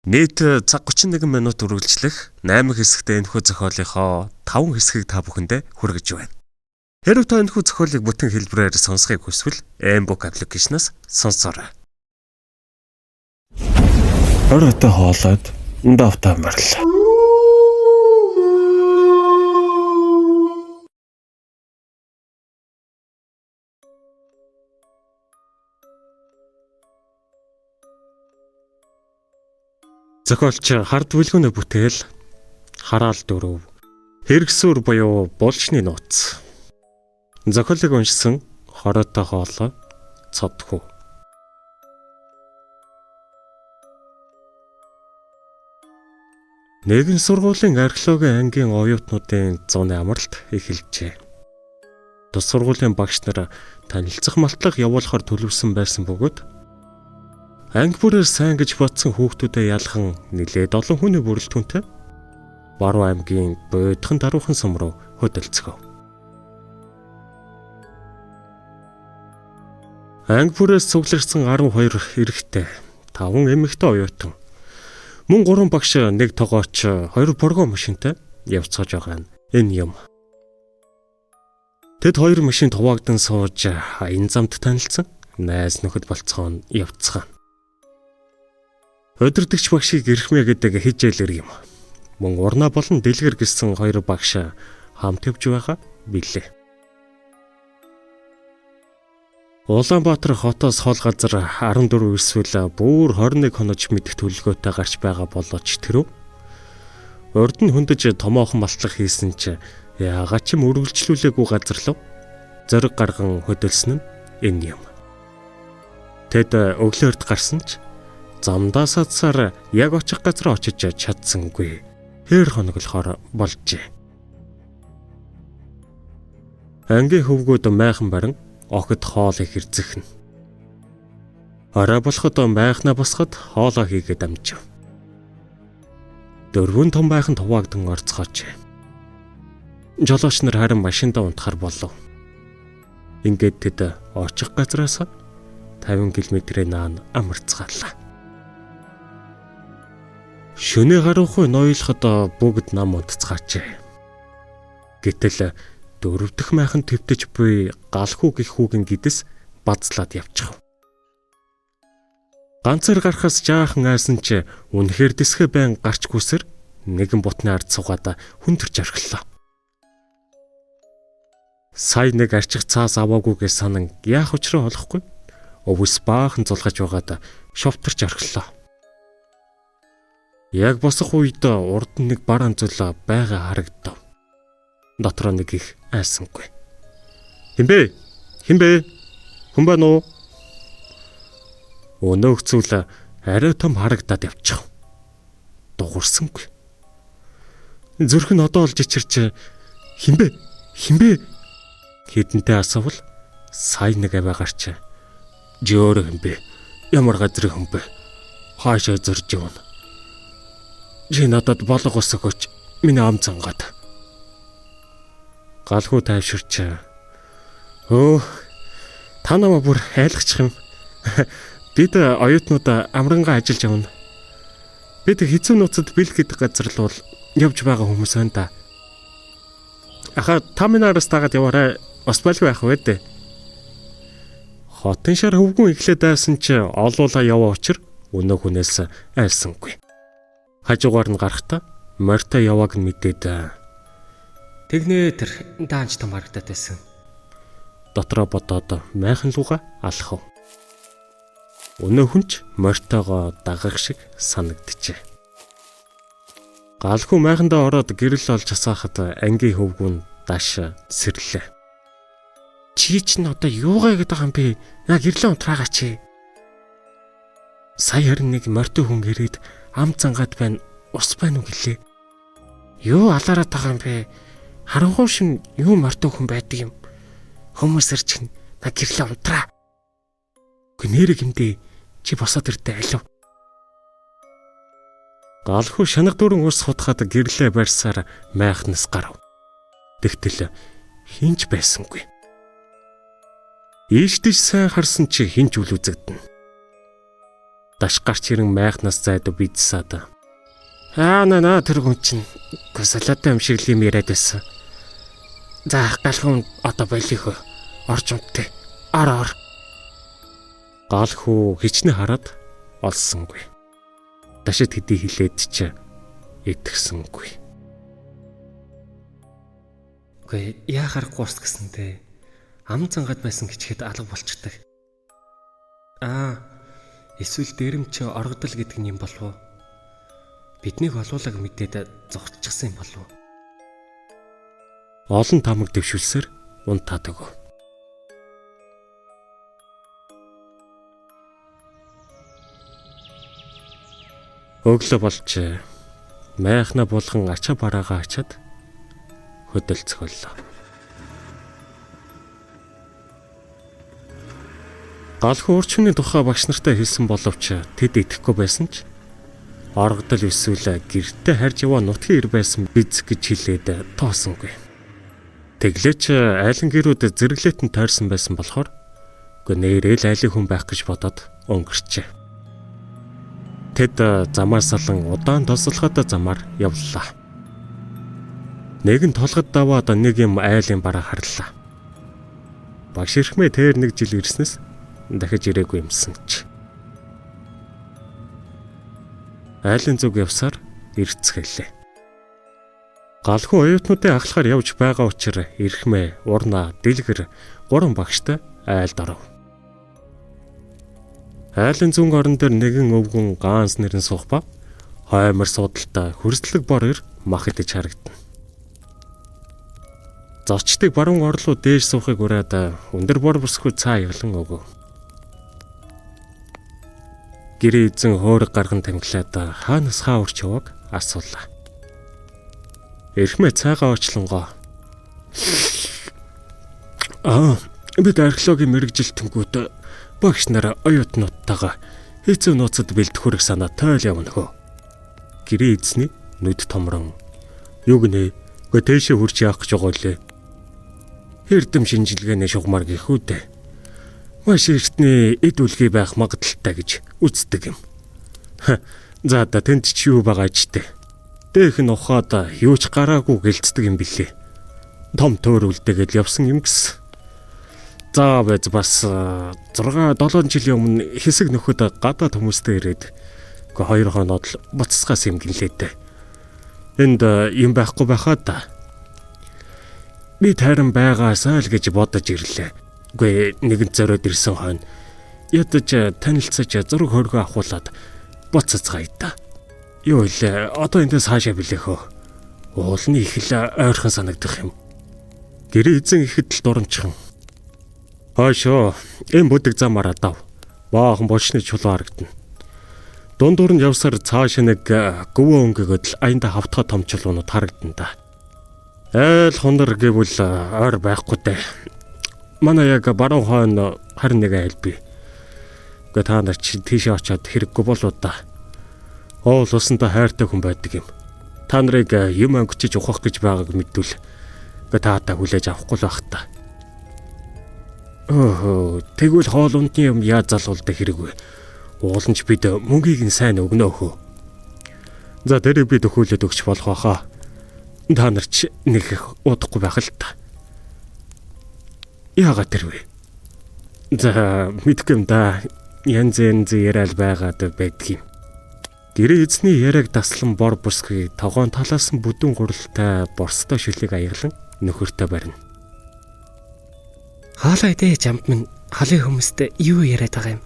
Нийт цаг 31 минут үргэлжлэх 8 хэсэгтэй энэхүү зохиолынхоо 5 хэсгийг та бүхэндээ хүргэж байна. Хэрвээ та энэхүү зохиолыг бүтэн хэлбэрээр сонсохыг хүсвэл Mbook аппликейшнаас сонсоорой. Оройтой хоолойд давтаа морил. Зохиолч хард бүлгүүнээ бүтээл хараал 4 хэрэгсүр буюу булчны нууц. Зохиолыг уншсан хоройтой хоолой цодхүү. Нэгэн сургуулийн археологийн ангийн оюутнуудын зуны амралт эхэлжээ. Тус сургуулийн багш нар танилцах малтлах явуулахар төлөвлөсөн байсан бөгөөд анги бүрээр сайн гэж бодсон хүүхдүүдэд ялхан нэлээд олон хүний бүрэлдэхүүнтэй Баруун аймгийн Буйдхан даруухан сум руу хөдөлцгөв. Анги бүрээс цугларсан 12 эрэгтэй, 5 эмэгтэй оюутан, мөн 3 багш, 1 тогооч, 2 боргоо машинтай явцгааж байгаа нь энэ юм. Тэд 2 машин хуваагдсан сууж аян замд танилцсан найз нөхөд болцгоон явцгаана. Өдөртөгч багшийг ирхмээ гэдэг хижээлэр юм. Мөн урнаа болон дэлгэр гэсэн 2 багш хамт явж байгаа билээ. Улаанбаатар хотоос хол газар 14 эсвэл бүр 21 хонож мэдэх төлөвлөгөөтэй гарч байгаа болооч тэрв. Урд нь хөндөж томоохон малтлах хийсэн ч яагаад ч юм үргэлжлүүлээгүй газар руу зориг гарган хөдөлсөн нь энэ юм. Тэд өглөөрт гарсан ч замдаа садсаар яг очих газар очиж чадсангүй. Хэр хоноглохоор болжээ. Ангийн хөвгүүд майхан барин охид хоолыг хэрцэхнэ. Орой болоход майхнаа босгоод хоолоо хийгээд амжив. 4 том майхан хуваагдсан орцгооч. Жолооч нар харин машиндаа унтахар болов. Ингээд тэд очих газраас 50 км-ийн наан амарцгаалаа. Шөнө гарахгүй ноёлоход бүгд нам унтцгаачээ. Гэтэл 4 дахь майхан твтэж буй галхүү гих хүүгийн гидэс бацлаад явчихв. Ганцаар гарахаас жаахан айсан ч үнэхээр дэсгэ байн гарч гүсэр нэгэн бутны ард суугаад хүндэрч орхилоо. Сая нэг арчих цаас аваагүйгээс санан яах учраа олохгүй. Өвс баахан зулгаж байгаад шовтарч орхилоо. Яг босох үед урд нь нэг бар анзуулаа байгаа харагдав. Дотроо нэг их айсангүй. Хинбэ? Хүн байна уу? Өнөө хцүүл арай том харагдаад явчих. Дуурсангүй. Зүрх нь одоо олж ичирч хинбэ? Хэдэнтэй асуувал сая нэг аваагарч жөөр хинбэ? Ямар газрын хүн бэ? Хаашаа зурж явна? Чи надад болго ус өгөөч. Миний ам цангаад. Галхуу тайвширч. Та намаа бүр айлгачих юм. Бид оюутнууд амрангаа ажиллаж явна. Бид хэцүү нууцад бэлг гэдэг газар л бол явж байгаа хүмүүс байна да. Аха та минь араас дагаад яваарай. Бас байлгүй байх вэ дээ. Хотын шар хөвгүн эхлээд айсан ч олуулаа яваа учир өнөө хүнээс айсангүй. Хажуугаар нь гарахтаа морьтой явааг нь мэдээд тэгнээ тэр даанч том харагдаад байсан. Дотроо бодоод майхан луга алхав. Өнөө хүнч морьтойгоо дагах шиг санагджээ. Галхуу майхандаа ороод гэрэл олж асаахад ангийн хөвгүн даш сэрлээ. Чи чинь одоо юугаа гэдэг юм бэ? Яг гэрлээ унтраагач. Сая харин нэг морьтой хүн ирээд ам зангаад байна. Ус байна уу гэлээ. Юу алаараад байгаа юм бэ? Харанхуй шин юу морьтой хүн байдаг юм. Хүмүүсэр чинь на гэрлээ унтраа. Гэнэрэг юмдээ чи босоод ирдэ алив. Галхуу шанаг дүүрэн ус хутгаад гэрлээ барьсаар майхнаас гарав. Тэгтэл хинч байсангүй. Ийш тийш сайн харсан чи хинч үл үзэгдэнэ. Даш гарч ирэн майхнаас зайдуу бидсаад. Наа тэр хүн чинь гүсэлэтэй юм шиг л юм яриад байсан. За галхуу одоо болих орж унтээ. Ор. Галхуу хичнээн хараад олсонгүй. Дашид хэдий хилээд ч итгэсэнгүй. Гүй яахарахгүй ус гэсэнтэй ам цангад байсан гिचхэд алга болчихдаг. Эсвэл дээрэмч оргодол гэдэг нь юм болов уу? Биднийг олуулаг мэдээд зогсчихсан юм болов уу? Олон тамаг дэвшүүлсээр унтаад өгөө. Өглөө болж майхна булган ачаа бараагаа ачаад хөдөлцгөллөө. Галхуу урчмын тухай багш нартай хэлсэн боловч тэд итгэхгүй байсан ч оргодол эсвэл гэртээ харж яваа нутгийн ир байсан биз гэж хэлээд тоосонгүй. Тэглээч айлын гэрүүд зэрэглэтэн тойрсон байсан болохоор нэрэл айлын хүн байх гэж бодоод өнгөрчээ. Тэд замаар салан удаан тослоход замаар явлаа. Нэгэн толгод даваад нэг юм айлын бараа харлаа. Багш ирхмээ тэр нэг жил ирснэс дахиж ирээгүй юмсан ч. Айлын зүг явсаар ирцгэлээ. Галхуу оюутнуудын ахлахаар явж байгаа учраас ирхмээ, урна, дэлгэр 3 багштай айлд оров. Айлын зүүн орон дээр нэгэн өвгөн ганс нэрэн суух ба хоймор суудалтай хөрслөг бор ир мах идэж харагдана. Зочдыг баруун орлоо дээж суухыг ураад өндөр бор бүсгүй цаа явлан өгөв. Гэрээ эзэн хөөрг гарган тамхилаад хаанаас хаа урч яваг асуулаа. Эрхмээ цайгаа очлонгоо. Бид археологийн мэрэгжилтэнгүүд багш нараа оюутнуудтайгаа хэцүү нууцад бэлтгэхүрэг санаа тойл явна хөө. Гэрээ эзний нүд томрон. Юу гинэ? Гэ тэшээ хурч яах гэж байгаа лээ. Эрдэм шинжилгээний шугамар гихүүдээ. Маш эртний эд үлгий байх магадaltaй гэж үздэг юм. За тэнд ч юу байгаа ч тэ. Дэх нь ухаад юу ч гараагүй гэлцдэг юм билээ. Том төөр үлдээгээд явсан юм гэсэн. За байж бас 6-7 жилийн өмнө хэсэг нөхөд гадаад хүмүүстэй ирээд хоёр хоноод л буцасгаас юм гинлээ. Энд юм байхгүй байхад би тарин байгаасаа л гэж бодож ирлээ. Гүй нэгэн зориод ирсэн хойно ядаж танилцаж зураг хөргөө авахуулаад буцацгаая да. Юу илээ одоо эндээс хаашаа билэхөө. Уулны их л ойрхон санагдах юм. Гэрээ эзэн ихэд л дурамчхан. Хаашаа энэ бүдэг замаар дав. Баахан бочны чулуу харагдана. Дундуур нь явсаар цааш нэг гөвөө өнгөгөд л аянда хавтгай том чулуунууд харагдана да. Айл хонор гэвэл ойр байхгүй дээ. Манай яг баруун хойно харин нэг айл бий. Гэ та нар чи тийшээ очиод хэрэггүй болоо да. Оол усанда хайртай хүн байдаг юм. Та нарыг юм өнгөчж ухах гэж байгааг мэдвэл гэ таатаа хүлээж авахгүй л байх та. Тэгвэл хоол ундны юм яаж залуулдаг хэрэгвэ? Ууланч бид мөнгийг нь сайн өгнө хөө. За тэрийг бид өхөөлөд өгч болох байхаа. Та нар ч нэг их удахгүй байх л та. Яагаад тэрвэ? За мэдгүй юм да. Янз яриад байгаад байдгийг. Гэрээ эзний яриаг таслан бор бүсгүй тогоон талаас нь бүдүүн гуралтай борстой шүлийг аяглан нөхөртөө барина. Хаалаа идэ жамд минь халын хүмүүстэй юу яриад байгаа юм?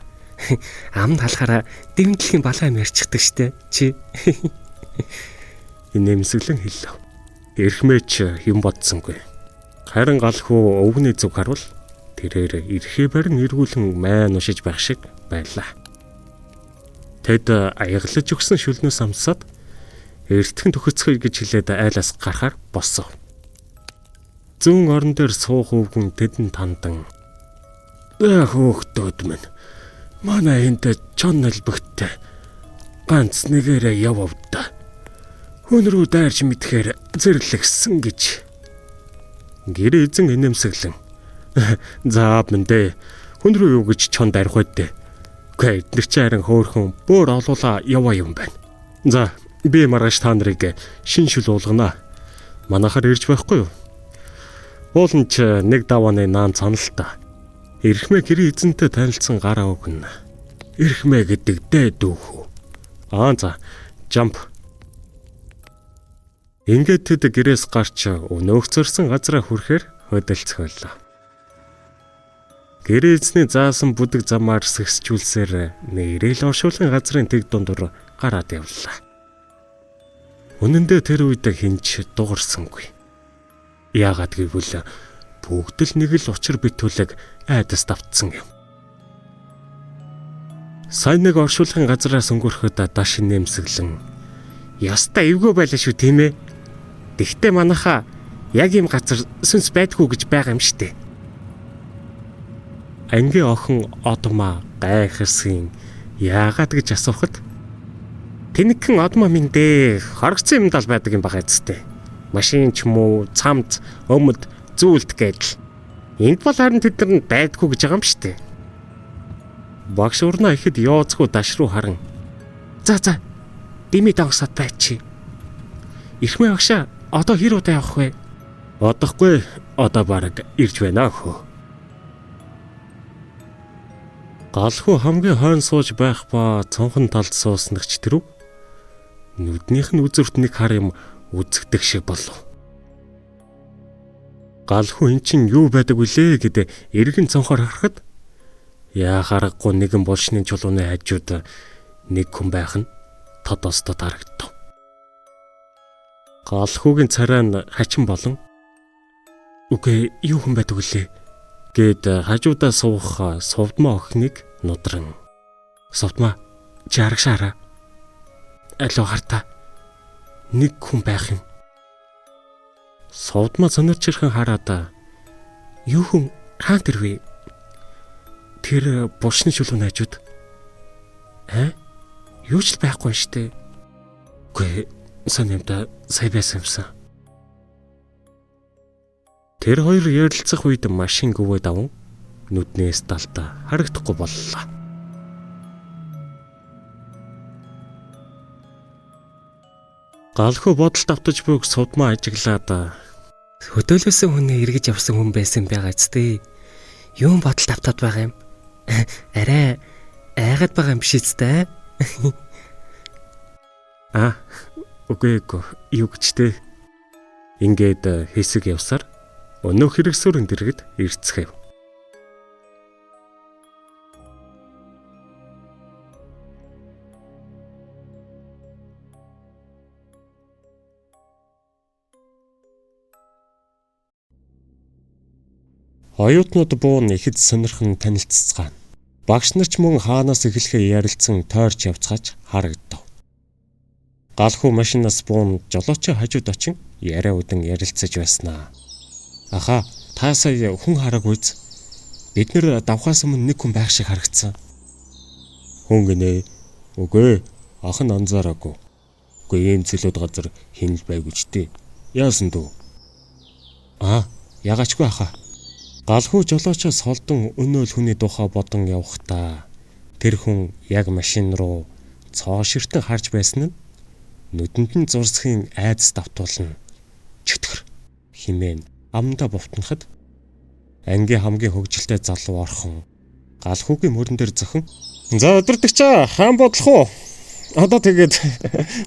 Амд халахаараа дэмдлэгийн балаа юм ярьчихдаг штэ чи. Инээмсэглэн хэллээ. Эрхмээч юм бодсонгүй. Харин галхуу өвгний зүг харвал тэрээр эрхээ барин эргүүлэн майн уншиж байх шиг байлаа. Тэд аяглаж өгсөн шүлнөөс амсаад эртхэн төхөцгөе гэж хэлээд айлаас гарахаар боссов. Зүүн орон дээр суух өвгөн тэдэн тандан. Хөөхтүүд минь манай энд чон нэлбэгтэй ганц нэгээрээ явавда. Хүн рүү дайрч мэдхээр зэрлэгсэн гэж. Гэрээ эзэн инээмсэглэн. За минь дээ. Хүн рүү юу гэж чон дайрах вэ дээ? Гэ эдгээр чи харин хөөхөн бөөр олуулаа яваа юм байна. За би маргааш та нарыг шиншил уулгана. Манайхаар ирж байхгүй юу? Уулын ч нэг давааны наан цанал та. Ирхмэ гэрээ эзэнтэй танилцсан гараа өгнө. Ирхмэ гэдэг дээд дүүхүү. За jump. Ингээд тэд гэрээс гарч өнөөгцөрсөн газараа хүрэхээр хөдөлцгөлөө. Гэрээ эзний заасан бүдэг замаар сэгсжүүлсээр нэрэл оршуулгын газрын тэг дундуур гараад явлаа. Үнэн дээр тэр үед хинч дуурсангүй. Яагаад гэвэл бүгд л нэг л учир битүүлэг айдас давтсан юм. Сайн нэг оршуулгын газраас өнгөрөхөд дашин нэмсэглэн яста эвгүй байлаа шүү тийм ээ. Тэгтээ манайхаа яг ийм газар сүнс байдгүй гэж байгаа юм штэ. Ангийн охин одмаа гайхарсан яагаад гэж асуухад тэнэгхэн одмаа минь дээ хорогцсон юмд л байдаг юм байгаа зү. Машин ч юм уу, цамц, өмд, зүйлт гэдэл. Энд бол харин тэд нар байдгүй гэж байгаа юм штэ. Багш урнаа ихэд яоцгүй даш руу харан. За дими дагсаад байчи. Ирхмэ багшаа одоо хэр удаа явах вэ? Одохгүй одоо бараг ирж байна хөө. Галхуу хамгийн хойно сууж байх ба цонхон талд сууснагч тэрв. Нүднийх нь үзүрт нэг хар юм үзэгдэх шиг болов. Галхуу эн чин юу байдаг вүлээ гэдэг эргэн цонхоор харахад яа харахгүй нэгэн булшны чулууны хажууд нэг хүн байх нь тодосдод харагдав. Галхуугийн царай нь хачин болон үгүй юу хүн байдаг вүлээ гэд хажуудаа суух совдмаа охиныг нудран. Совдмаа чи харагшаараа. Алуу хартаа нэг хүн байх юм. Совдмаа сонирчирхэн хараад юу хүн хаан тэрвэ? Тэр булшны чулууны хажууд. Юу ч байхгүй штэ. Үгүй санамда сая байсан юмсан. Тэр хоёр ярилцах үед машин гүвээ даван нүднээс талта харагдахгүй боллоо. Галхуу бодолд автаж буйг сувдмаа ажиглаад хөдөөлөөсөн хүнээ эргэж явсан хүн байсан байгаа зү. Юун бодолд автаад байгаа юм? Арай айгаад байгаа юм биш үстэй. Үгүй юу гэжтэй. Ингээд хэсэг явсаар өнөө хэрэгсүүрэн дэргэд ирцгээв. Оюутнууд буун ихэд сонирхон танилццгаана. Багш нар ч мөн хаанаас эхлэхээ ярилцсан тойрч явцгаач харагдав. Галхуу машинаас буун жолоочийн хажууд очин яриа удан ярилцаж байснаа. Аха, та сая хүн хараагүйз. Бид нэр давхаас өмнө нэг хүн байх шиг харагдсан. Хүн гинэ. Үгүй, охин анзаараагүй. Үгүй ийм зэлүүд газар хинэл байгүйч дээ. Яасан дүү? Ягаачгүй аха. Галхуу жолоочоос холдон өнөөл хүний тухай бодон явахдаа тэр хүн яг машин руу цооширтэн харж байсан нь нүдэнд нь зурсхийн айдас давтуулна. Чөтгөр химэн амдаа бовтноход ангийн хамгийн хөгжилтэй залуу орхон галхуугийн мөрөн дээр зөсөн. За өдөртөгч хаан бодлох уу? Одоо тэгээд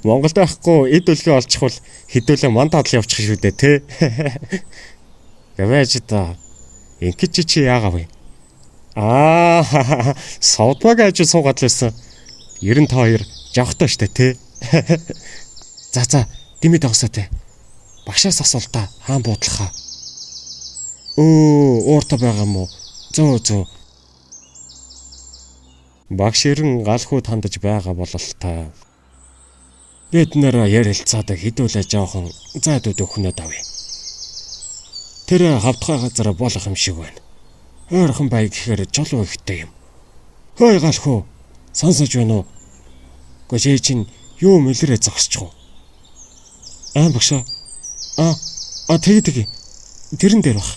Монголд байхгүй эд өлгөө олчихвол хэдүүлэн ман тадал явчих шүү дээ те. Гавэж та инкич чи яагав вэ? Савдмаг ажил суугаад л байсан. 92 жавхтай штэ те. За дими дагсаа те. Багшаас асуул та хаан буудлахаа. Уурта байгаа юм уу? Зөө. Багш ирэн галхуу тандаж байгаа бололтой. Бид нэр ярилцаад хідүүлээ жоохон зайдууд өгнөд авъя. Тэр хавтгай газар болох юм шиг байна. Ойрхон бай гэхээр жолоо ихтэй юм. Хөөе галхуу, сонсож байна уу? Гожээ чинь юу мэлэрэ зогсчих уу? Багшаа. Тэгээ. Тэрэн дээр бах.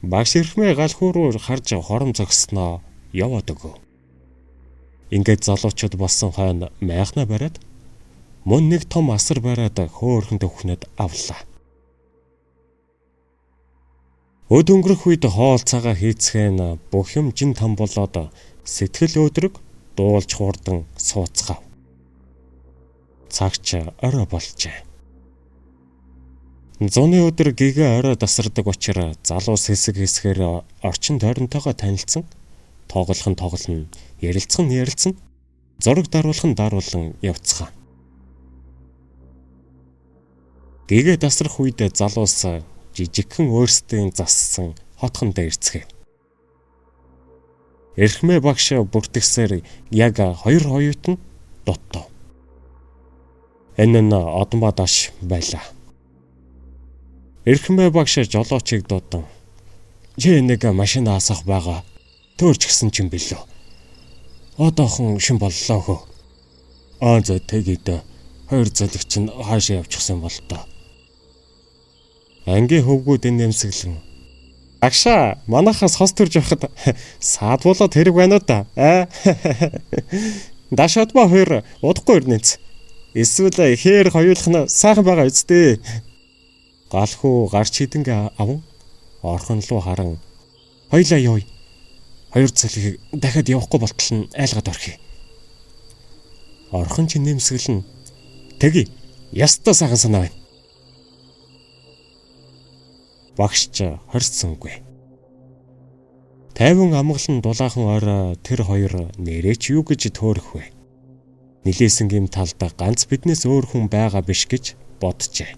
Багш ирхмээ галхуу руу харж хором зогсноо яваад өгөө. Ингээд залуучууд болсон хойно майхна бариад мөн нэг том асар бариад хөөхөн төвхнөд авлаа. Өд өнгөрөх үед хоол цагаа хийцгэн бүх юм жин там болоод сэтгэл өдрөг дуулж хурдан сууцгаав. Цагч орой болжээ. Зуны өдөр гэгээ орой тасардаг учраас залуус хэсгээр орчин тойронтойгоо танилцсан, тоглолно, ярилцсан, зураг даруулан явцгаан. Гэгээ тасрах үед залуус жижигхэн өөрсдийн зассан хотхондоо ирцгээв. Эрхмээ багш бүртгэсээр яг 2 хоёрт нь дуттав. Энэ нь одмоо даш байлаа. Эрхмээ багш жолоочийг дуудан "Чи нэг машина асах байгаа. Төөрч гисэн ч юм билүү. Одоохон шин боллоо хөө. За тэгээд 2 залгч нь хаашаа явчихсан бол тоо." Ангийн хөвгүүд энэ нэмсэглэн "Агшаа, манайхаас хос төрж явахад саад болоод хэрэг байна уу да? Дашадмаа 2 удахгүй ирнэц. Эсвэл хээр хоёулах нь сайхан байгаа үсттэй." Галхуу гарч хідэнгээ аван орхон руу харан "Хоёлаа явъя. 2 залгийг дахиад явахгүй болтол нь айлгаад орхив." Орхон ч нэмсэглэн "Тэги, ястаа сайхан санаа байна." Багш ч хорцсонгүй. 50 амгалан дулаахан орой тэр 2 нэрээч юу гэж төөрөх вэ? Нилээсэн гим талдаа ганц биднээс өөр хүн байгаа биш гэж боджээ.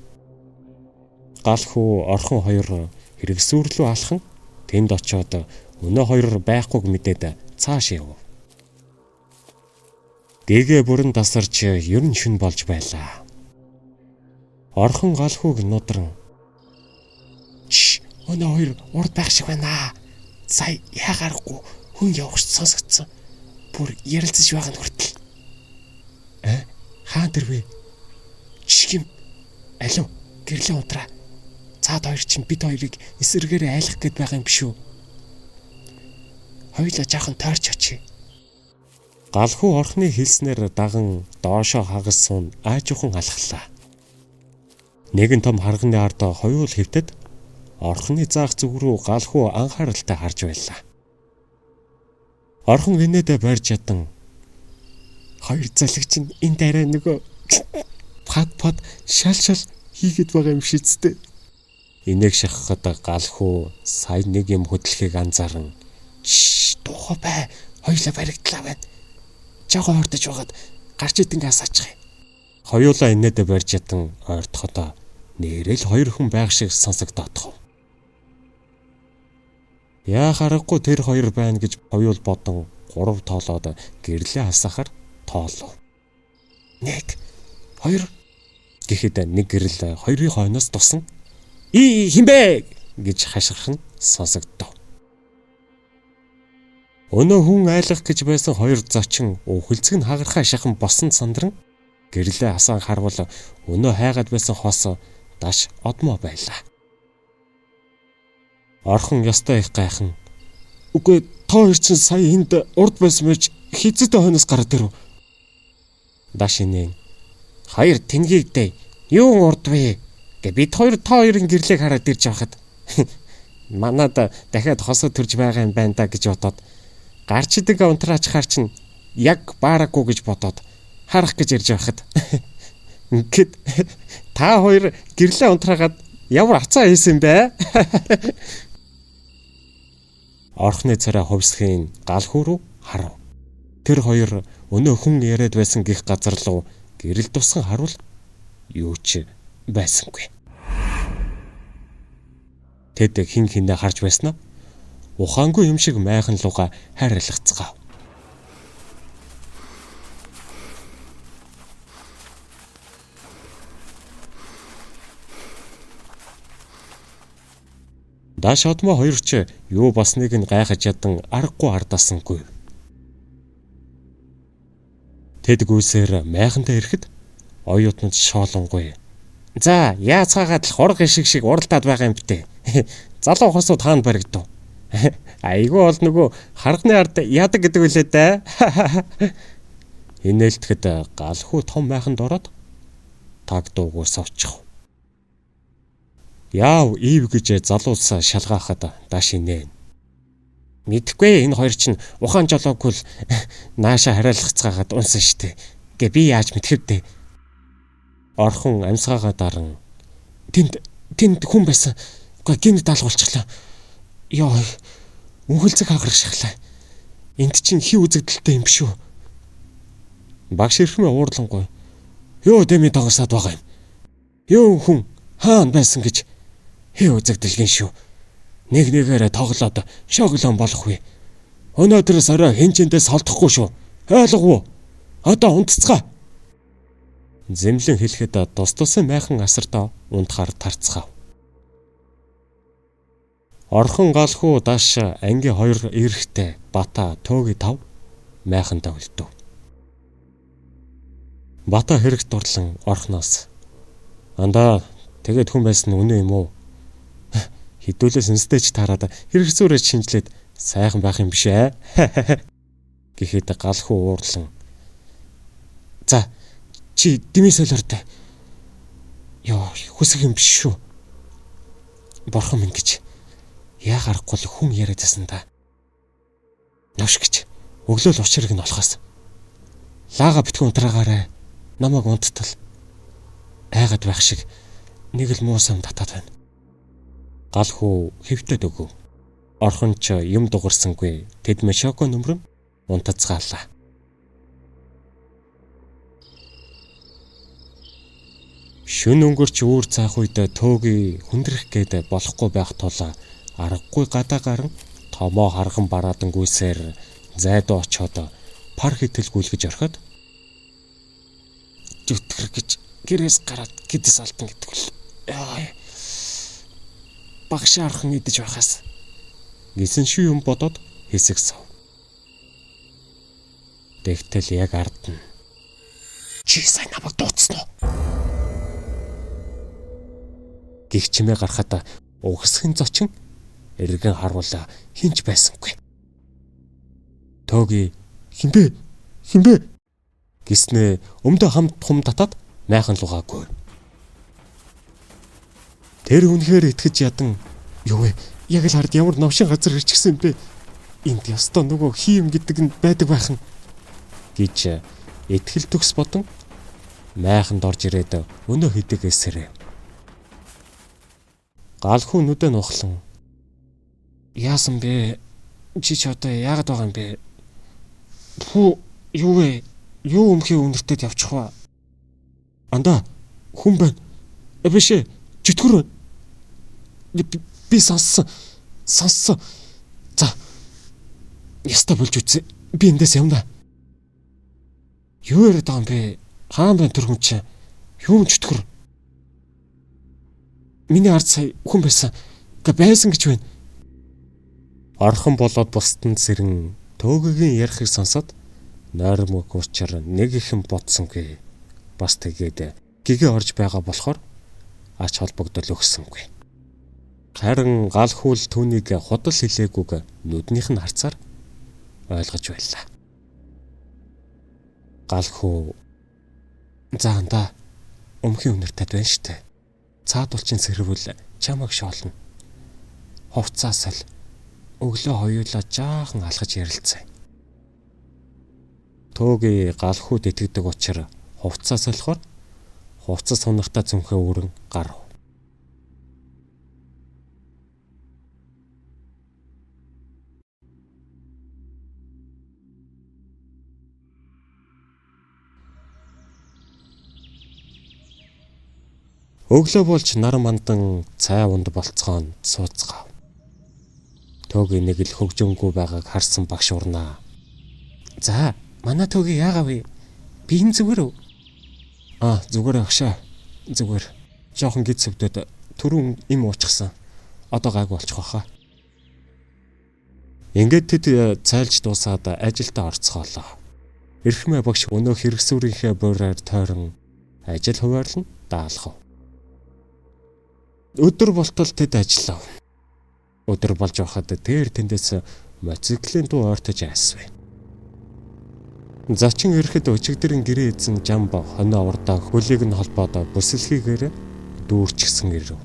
Галхуу орхон 2 хэрэгсүүрлүү алхан тэнд очиод өнөө 2 байхгүйг мэдээд цааш яв. Гэгээ бүрэн тасарч ер нь шүн болж байлаа. Орхон галхууг нудран "Өнөө 2 урд байх шиг байна. Сая яагарахгүй хүн явахч сонсогдсон. Бүр ярилцаж байгаа нь хүртэл." Хаан дэрвэ? Чигим. Алуу, гэрлээ унтраа. Цаад 2 чинь бид 2-ыг эсэргээрээ айлах гээд байгаа юм биш үү? Хоёулаа жаахан тойрч очие. Галхуу орхны хэлснээр даган доошоо хагассан аажуухан алхлаа. Нэгэн том харганы ард хоёул хэвтэд орхны заах зүг рүү галхуу анхааралтай харж байлаа. Орхон инээдэ барьж ядан 2 залгч нь энэ дараа нөгөө пад шал хийгээд байгаа юм шийдтэй. Энийг шахахад галхуу сая нэг юм хөдлөхийг анзааран "Дуухай бай, хоёлаа баригдлаа байна. Жаахан хортож байгаад гарч идэнгээ асаачих." Хоёулаа инээдэ барьж ядан ойртоход нэрэл 2 хүн байх шиг сонсогдоодох. Яа харахгүй тэр 2 байна гэж хоёул бодон 3 тоолоод гэрлээ асаахаар тоолов. 1 2 гэхэд нэг гэрэл 2-ын хойноос тусан "Хинбэ" гэж хашгирхан сонсогдов. Өнөө хүн айлах гэж байсан 2 зочин өвхөлцөг нь хагархаа шахан босон сандран гэрлээ асаан харвал өнөө хайгаад байсан хос даш одмоо байлаа. Орхон ёстой их гайхан "Үгүй тоо 2 чинь сая энд урд байсан мэж хизээтэй хойноос гараад ирв." Даш инээ "2 тэнгийг дээ. Юу урд вэ? Бид 2 тоо 2-ын гэрлийг хараад ирж байхад манад дахиад хосоо төрж байгаа юм байна да гэж бодоод гарч идэг унтраач хар чинь яг баараагүй гэж бодоод харах гэж ирж байхад ингээд та 2 гэрлээ унтраагаад ямар ацаа хийсэн бэ?" Орхны царай хувьсхийн галхуу руу харав. Тэр 2 өнөө хүн яриад байсан гих газар руу гэрэл тусган харуул юу ч байсангүй. Тэд хин хинээ харж байснаа ухаангүй юм шиг майхан луга хайрлахцгаав. Даш одмоо 2 ч юу басныг нь гайхаж ядан аргагүй ардаасангүй. Тэд гүйсээр майхантай ирэхэд оюутнууд шоолонгүй. "За, яацгаагаад л хург шиг уралдаад байгаа юм бтэ. Залуу хосууд хаана баригдав? Айгүй бол нөгөө харганы ард яадаг гэдэг үлээ дээ. Инээлтгэд галхуу том майханд ороод таг дуугаас очих. Яав ив гэж залуусаа шалгаахад дааш инээ. Мэдхгүй энэ хоёр чинь ухаан жолоогүй л нааша хараалгацгаагаад унсан штэ. Гэ би яаж мэдхэвдээ. Орхон амьсгаагаа даран тэнд хүн байсан. Гэ гинт даалгуулчихлаа. Йоо. Үнхэлцэг хагарахшглаа. Энд чинь хий үзэгдэлтэй юм шүү. Багш ирхмээ уурлангуй. Йоо дэмий тоглосоод байгаа юм. Йоо хүн хаана байсан гэж хий үзэгдэлгэн шүү. Нэг нэгээрээ тоглоод шоглон болох вэ. Өнөөдрөөс орой хинчэндээс холдохгүй шүү. Ойлгов уу? Одоо унтцгаа. Зэмлэн хэлэхэд тус майхан асартаа унтахаар тарцгаав. Орхон галхуу дааш ангийн 2 эрэхтэй Бата төөгийн 5 майхандаа үлдэв. Бата хэрэгт дурлан орхноос. Андаа тэгээд хүн байсан нь үнэн юм уу? Хідүүлээс үнстэйч таарад хэрэгцүүрээ шинжлээд сайхан байх юм биш ээ. Гэхэд галхуу уурлан. За чи дими солиортой. Йоо хүсэх юм биш шүү. Борхон минь гэж. Яа гарахгүй л хүн яриадсан да. Навш гэж. Өглөөл учрыг нь болохоос. Лаага битгүү унтраагаарай. Намайг унттал. Айгаад байх шиг нэг л муусам татаад байна. Галхуу хэвтээд өгөв. Орхон ч юм дугарсангүй тэдмэ шоко нөмрөн унтацгаалаа. Шүн өнгөрч үүр цаах үед төөгийн хүндрэх гээд болохгүй байх тул аргагүй гадаа гарan томоо харган бараадангүйсээр зайдуу очоод пар хэтэлгүүлгэж орхиод зүтгэр гэж гэрээс гараад гэдэс алтан гэдэг л. Багш архан идэж байхаас гисэн шүү юм бодоод хэсэгсав. Тэгтэл яг ард нь чи сайн намайг дууцсан уу? Гихчмээ гарахад угсахын зочин эргэн харуула хинч байсангүй. Төөги хинбэ гиснэ өмдө хамт хум татаад майхан лугаагүй. Тэр үнэхээр итгэж ядан юу вэ? Яг л хард ямар новшин газар ирчихсэн бэ? Энд ёстой нөгөө хийм гэдэг нь байдаг байхан гэж итгэл төгс бодон майханд орж ирээд өнөө хэдэг эсрээ. Галхуу нүдэ нухлан. Яасан бэ? Чи ч одоо яагаад байгаа юм бэ? Хүү юу вэ? Юу өмхий үнэртэд явчих вэ? Андаа хүн байна. Биш ээ. Житгэр байна. Би сонссон. За. Яста болж үтсэ. Би эндээс явна. Юу яриад байгаа юм бэ? Хаан байна тэр хүн чинь. Юу житгэр? Миний ард сая хүн байсан. Байсан гэж байна. Орхон болоод бусданд сэрэн төөгийн ярихыг сонсоод нойрмог уучаар нэг ихэн бодсонгүй. Бас тэгээд гэгээ орж байгаа болохоор ач холбогдол өгсөнгүй. Харин галхуул түүнийг худал хилээгүйг нүднийх нь харцаар ойлгож байлаа. Галхуу заанда өмхийн үнэртэй байна штэ. Цаадуулчин сэрвүүл чамайг шоолно. Хувцаас л өглөө хоёулаа жаахан алхаж ярилцсан. Төөгийн галхууд итгэдэг учраас хувцаас болохоор хувцас хунахта цүнхээ өрн гарав. Өглөө болж нар мандан цай унд болцгоон сууцгаав. Төөгийн нэг л хөгжөнгөө байгааг харсан багш урнаа. За, манай төөгийн яагаав вэ? Би энэ зүгээр үү? Зүгээр агшаа. Зүгээр. Жохон гид сөвдөд түрүүн им уучихсан. Одоо гайг болчих واخа. Ингээд тэд цайлж дуусаад ажилдаа орцгоолоо. Эрхмээ багш өнөө хэрэгсүүрийнхээ буураар тойрон ажил хуваарлан даалгав. Өдөр болтол тэд ажиллав. Өдөр болж байхад тэр тэндээс мотоциклийн дуу ойртож айсвэ. Зачин ирэхэд өчигдөрийн гэрээ эзэн Жамба хоноо урдаа хөлийг нь холбоод бүсэлхийгээр дүүрчихсэн ирэв.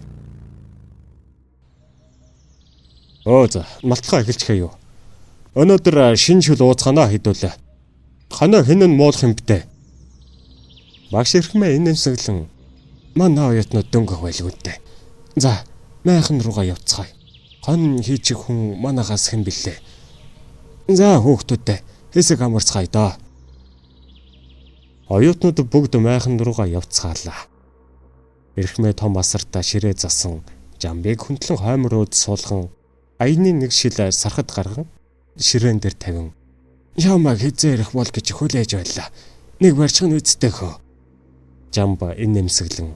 За, малтгаа эхэлчихээ юу? Өнөөдөр шинэ шүл ууцханаа хідүүлээ. Хоноо хэн нь муулах юм бэ? Багш эрхмээ инээмсэглэн манай оюутнууд дөнгөх байлгүй. За, майхан руугаа явцгаая. Хон хийчих хүн манахаас хэн бэлээ. За хүүхдүүдээ хэсэг амарцгаая даа. Оюутнууд бүгд майхан руугаа явцгаалаа. Эрхмээ том асартаа ширээ засан Жамбыг хөндлөн хоймор өөд суулган аяны нэг шил сархад гарган ширээн дээр тавин "Ямаг хизээ ирэх бол" гэж хүлээж байлаа. "Нэг барьчихын үсттэй хөө." Жамба инээмсэглэн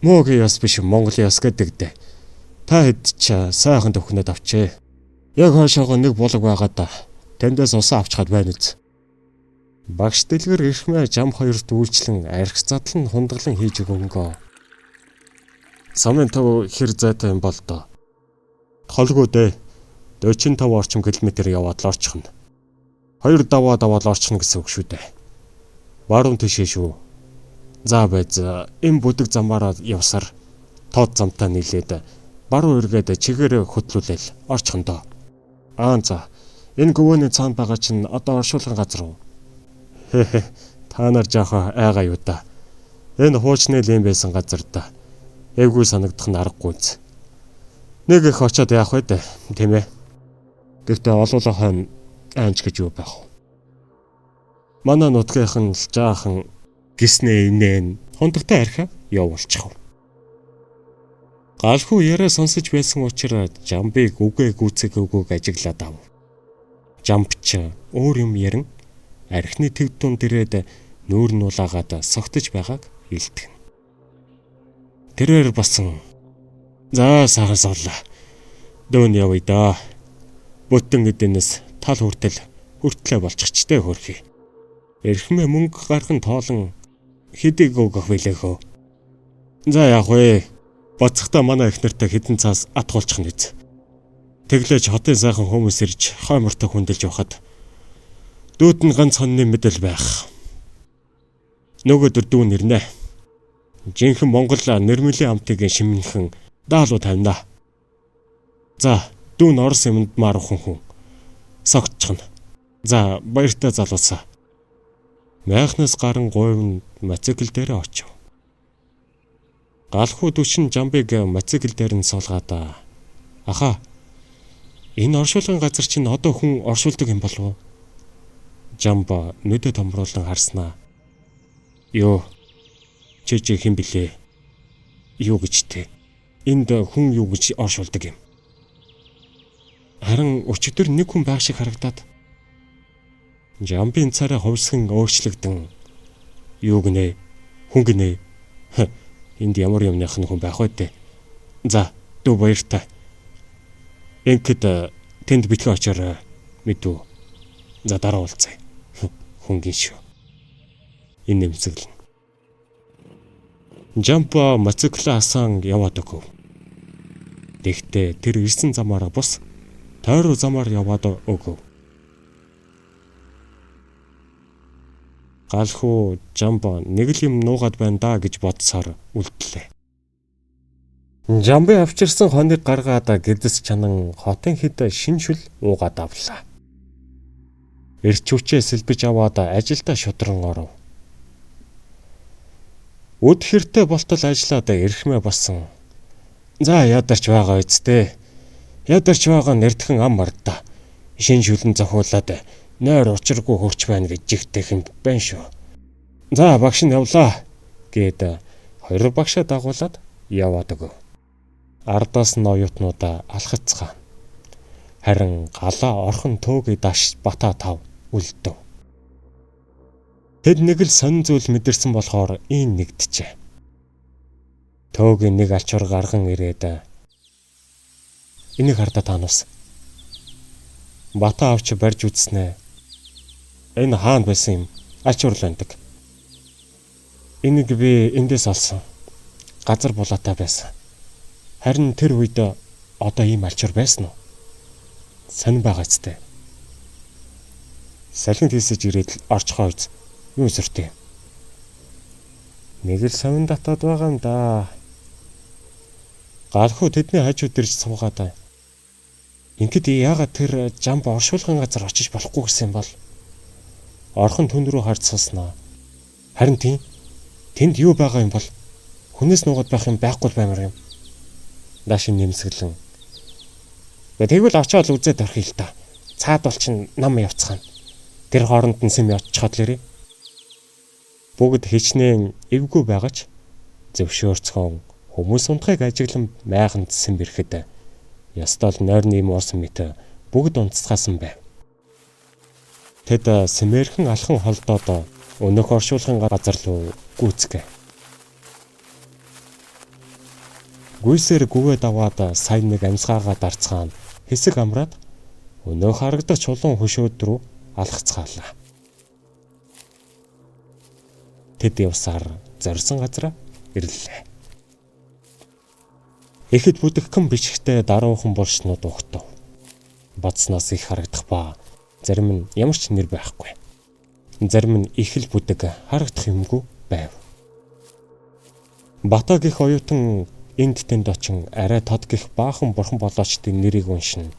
"Муугийн ёс биш Монголын ёс гэдэг дээ. Та хэд ч сайхан төвхнөд авчээ. Яг хойшоогоо нэг булаг байгаа да. Тэндээс усаа авчхад байна үз." Багш дэлгэр эрхмээ Жам хоёрт үйлчлэн арх задлан хундаглан хийж өгөнгөө. "Самын төв хэр зайтай юм бол доо. Толгүй дээ. 45 орчим километр яваад л орчихно. 2 даваад орчихно гэсэн үг шүү дээ. Баруун тишээ шүү. За байз энэ бүдэг замаараа явсаар тод замтаа нийлээд баруун эргээд чигээрээ хөтлүүлээл орчихно доо. За энэ гөвөөний цаанд байгаа чинь одоо оршуулгын газар уу? Та нар жаахан айгаа юу да. Энэ хуучны лим байсан газар да. Эвгүй санагдах нь аргагүй зү. Нэг их очоод яах вэ дээ, тийм ээ. Гэхдээ олуулаа хойно аанч гэж юу байх вэ? Манай нутгийнхан л жаахан гиснээ инээн хондогтой архиа явуулчих. Галхуу яриа сонсож байсан учраас Жамбыг үгээ гүцээгүйг ажиглаад ав. Жамбч өөр юм ярин архины тэг дунд ирээд нүүр нь улаагаад согтож байгааг илтгэн. Тэрээр басан. "За сайхан суулаа. Дөөнд явъя да. Бүтэн эдэнэс тал хүртлээ болчихчтэй хөрхий. Эрхмээ мөнгө гарган тоолон хэдийг өгөх билээ хөө. За яах вэ? Боцохтой манай их нартай хэдэн цаас атгуулчих нь үз. Тэглэж хотын сайхан хүмүүс ирж хоймортой хүндэлж явахад дүүд нь ганц хонны мэдэл байх. Нөгөөдөр дүү нэрнэ. Жинхэнэ Монгол нэрмэлийн амтыг шимнэхэн даалуу тавина. За, дүү нь Орос юмд маруухан хүн. Согтчихно. За, баяртай залуусаа." Майхнаас гарan говь нь мотоцикл дээр очив. Галхуу дүүчин Жамбыг мотоцикл дээр нь суулгаад "Аха. Энэ оршуулгын газар чинь одоо хүн оршуулдаг юм болов уу?" Жамба нүдэ томруулан харснаа. "Юу? Чи хэн блэ? Юу гэж те? Энд хүн юу гэж оршуулдаг юм?" Харин өчигдөр нэг хүн байх шиг харагдаад Жамбын царай хувьсган өөрчлөгдөн "Юу гинэ? Хүн гинэ? Энд ямар юмных нь хүн байх вэ дээ. За, дүү баяртай. Ингээд тэнд битгий очоор мэдв. За дараа уулзъя. Хөнгөн шүү." Энэ нэмсэглэн. Жампа мотоциклаа асан яваад өгөв. Тэгтээ тэр ирсэн замаараа бус тойруу замаар яваад өгөв. Галхуу Жамба нэг л юм нуугаад байна да гэж бодсоор үлдлээ. Жамбын авчирсан хоныг гаргаад гэдэс чанан хотын хэд шинжил уугаад авлаа. Эрч хүчээ сэлбэж аваад ажилдаа шудран оров. Өд хэртэй болтол ажиллаад эрхмээ болсон. "За ядарч байгаа үсттэй. Ядарч байгаа нэрдхэн ам мардаа. Шин шүлэн зохиулаад нойр учиргүй хөрч байна гэж жигтэй юм байна шүү. За багш нь явлаа" гээд хоёр багшаа дагуулад яваад өгөв. Ардаас нь оюутнуудаа алхацгаа. Харин галаа орхон төөгийг даш бата тав үлдэв. Тэд нэг л сонин зүйл мэдэрсэн болохоор ийн нэгдэжээ. Төөгийн нэг алчуур гарган ирээд "Энийг хардаа таанаас. Бата авч барьж үзснэ. Энэ хаана байсан юм? Алчуур л байдаг. Энийг би эндээс олсон. Газар булаатай байсан. Харин тэр үед одоо ийм алчуур байсан уу? Сонин байгаа ч дээ. Салхинд хийсэж ирээд орж хойц юу сүртэй. Нэг л сонин татаад байгаа юм да. Галхуу тэдний хажууд ирж суугаад. Ингээд яагаад тэр жамб оршуулгын газар очиж болохгүй гэсэн юм бол орхон түн рүү харж суснаа. Харин тийм тэнд юу байгаа юм бол хүнээс нуугаад байх юм байхгүй баймар юм. Даашин нэмсгэлэн. Тэгвэл очиод үзээд орхиё л та. Цаад бол чин нам явцгаана. Тэр хооронд нь сэм явчихад лэрээ. Бүгд хичнээн эвгүй байгаач зөвшөөрцгөн хүмүүс унтахыг ажиглан майханд сэм бэрхэд ястал нойрны муусан мэт бүгд унтцгаасан байв. Тэд сэмэрхэн алхан холдоод өнөөх оршуулгын газар руу гүйцгээ. Гүйсээр гүвэд аваад сайн нэг амьсгаагаа дарцгаан хэсэг амраад өнөөх харагдах чулуун хөшөөд рүү алхацгаалаа. Тэд явсаар зорьсон газараа ирлээ. Ихэд бүдэгхэн бичгтэй даруухан булшнууд угтав. Бодсноос их харагдах ба зарим нь ямар ч нэр байхгүй. Зарим нь их л бүдэг харагдах юмгүй байв. Бата гих оюутан энд тэнд очин арай тод гих баахан бурхан болоочдын нэрийг уншина.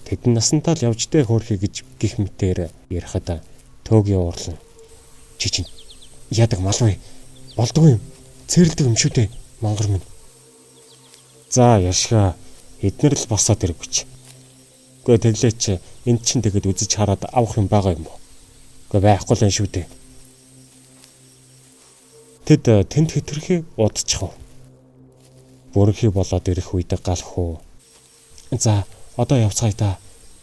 Тэдэн насантаа л явж дээр хөөрхий гэж гих мэтээр ярихад төөгийн уурлан. Чи яадаг малвэ? Болдгүй юм. Цэрлдэг юм шүү дээ, мангар минь. За яшгаа эднэр л босоод ирвч. Гэхдээ тэглээч энд чин тэгэд үзэж хараад авах юм байгаа юм уу? Гэхдээ байхгүй л шүү дээ. Тэд тэнд хэтэрхий удчихв. Бүрхий болоод ирэх үед галхуу. За одоо явцгаая та.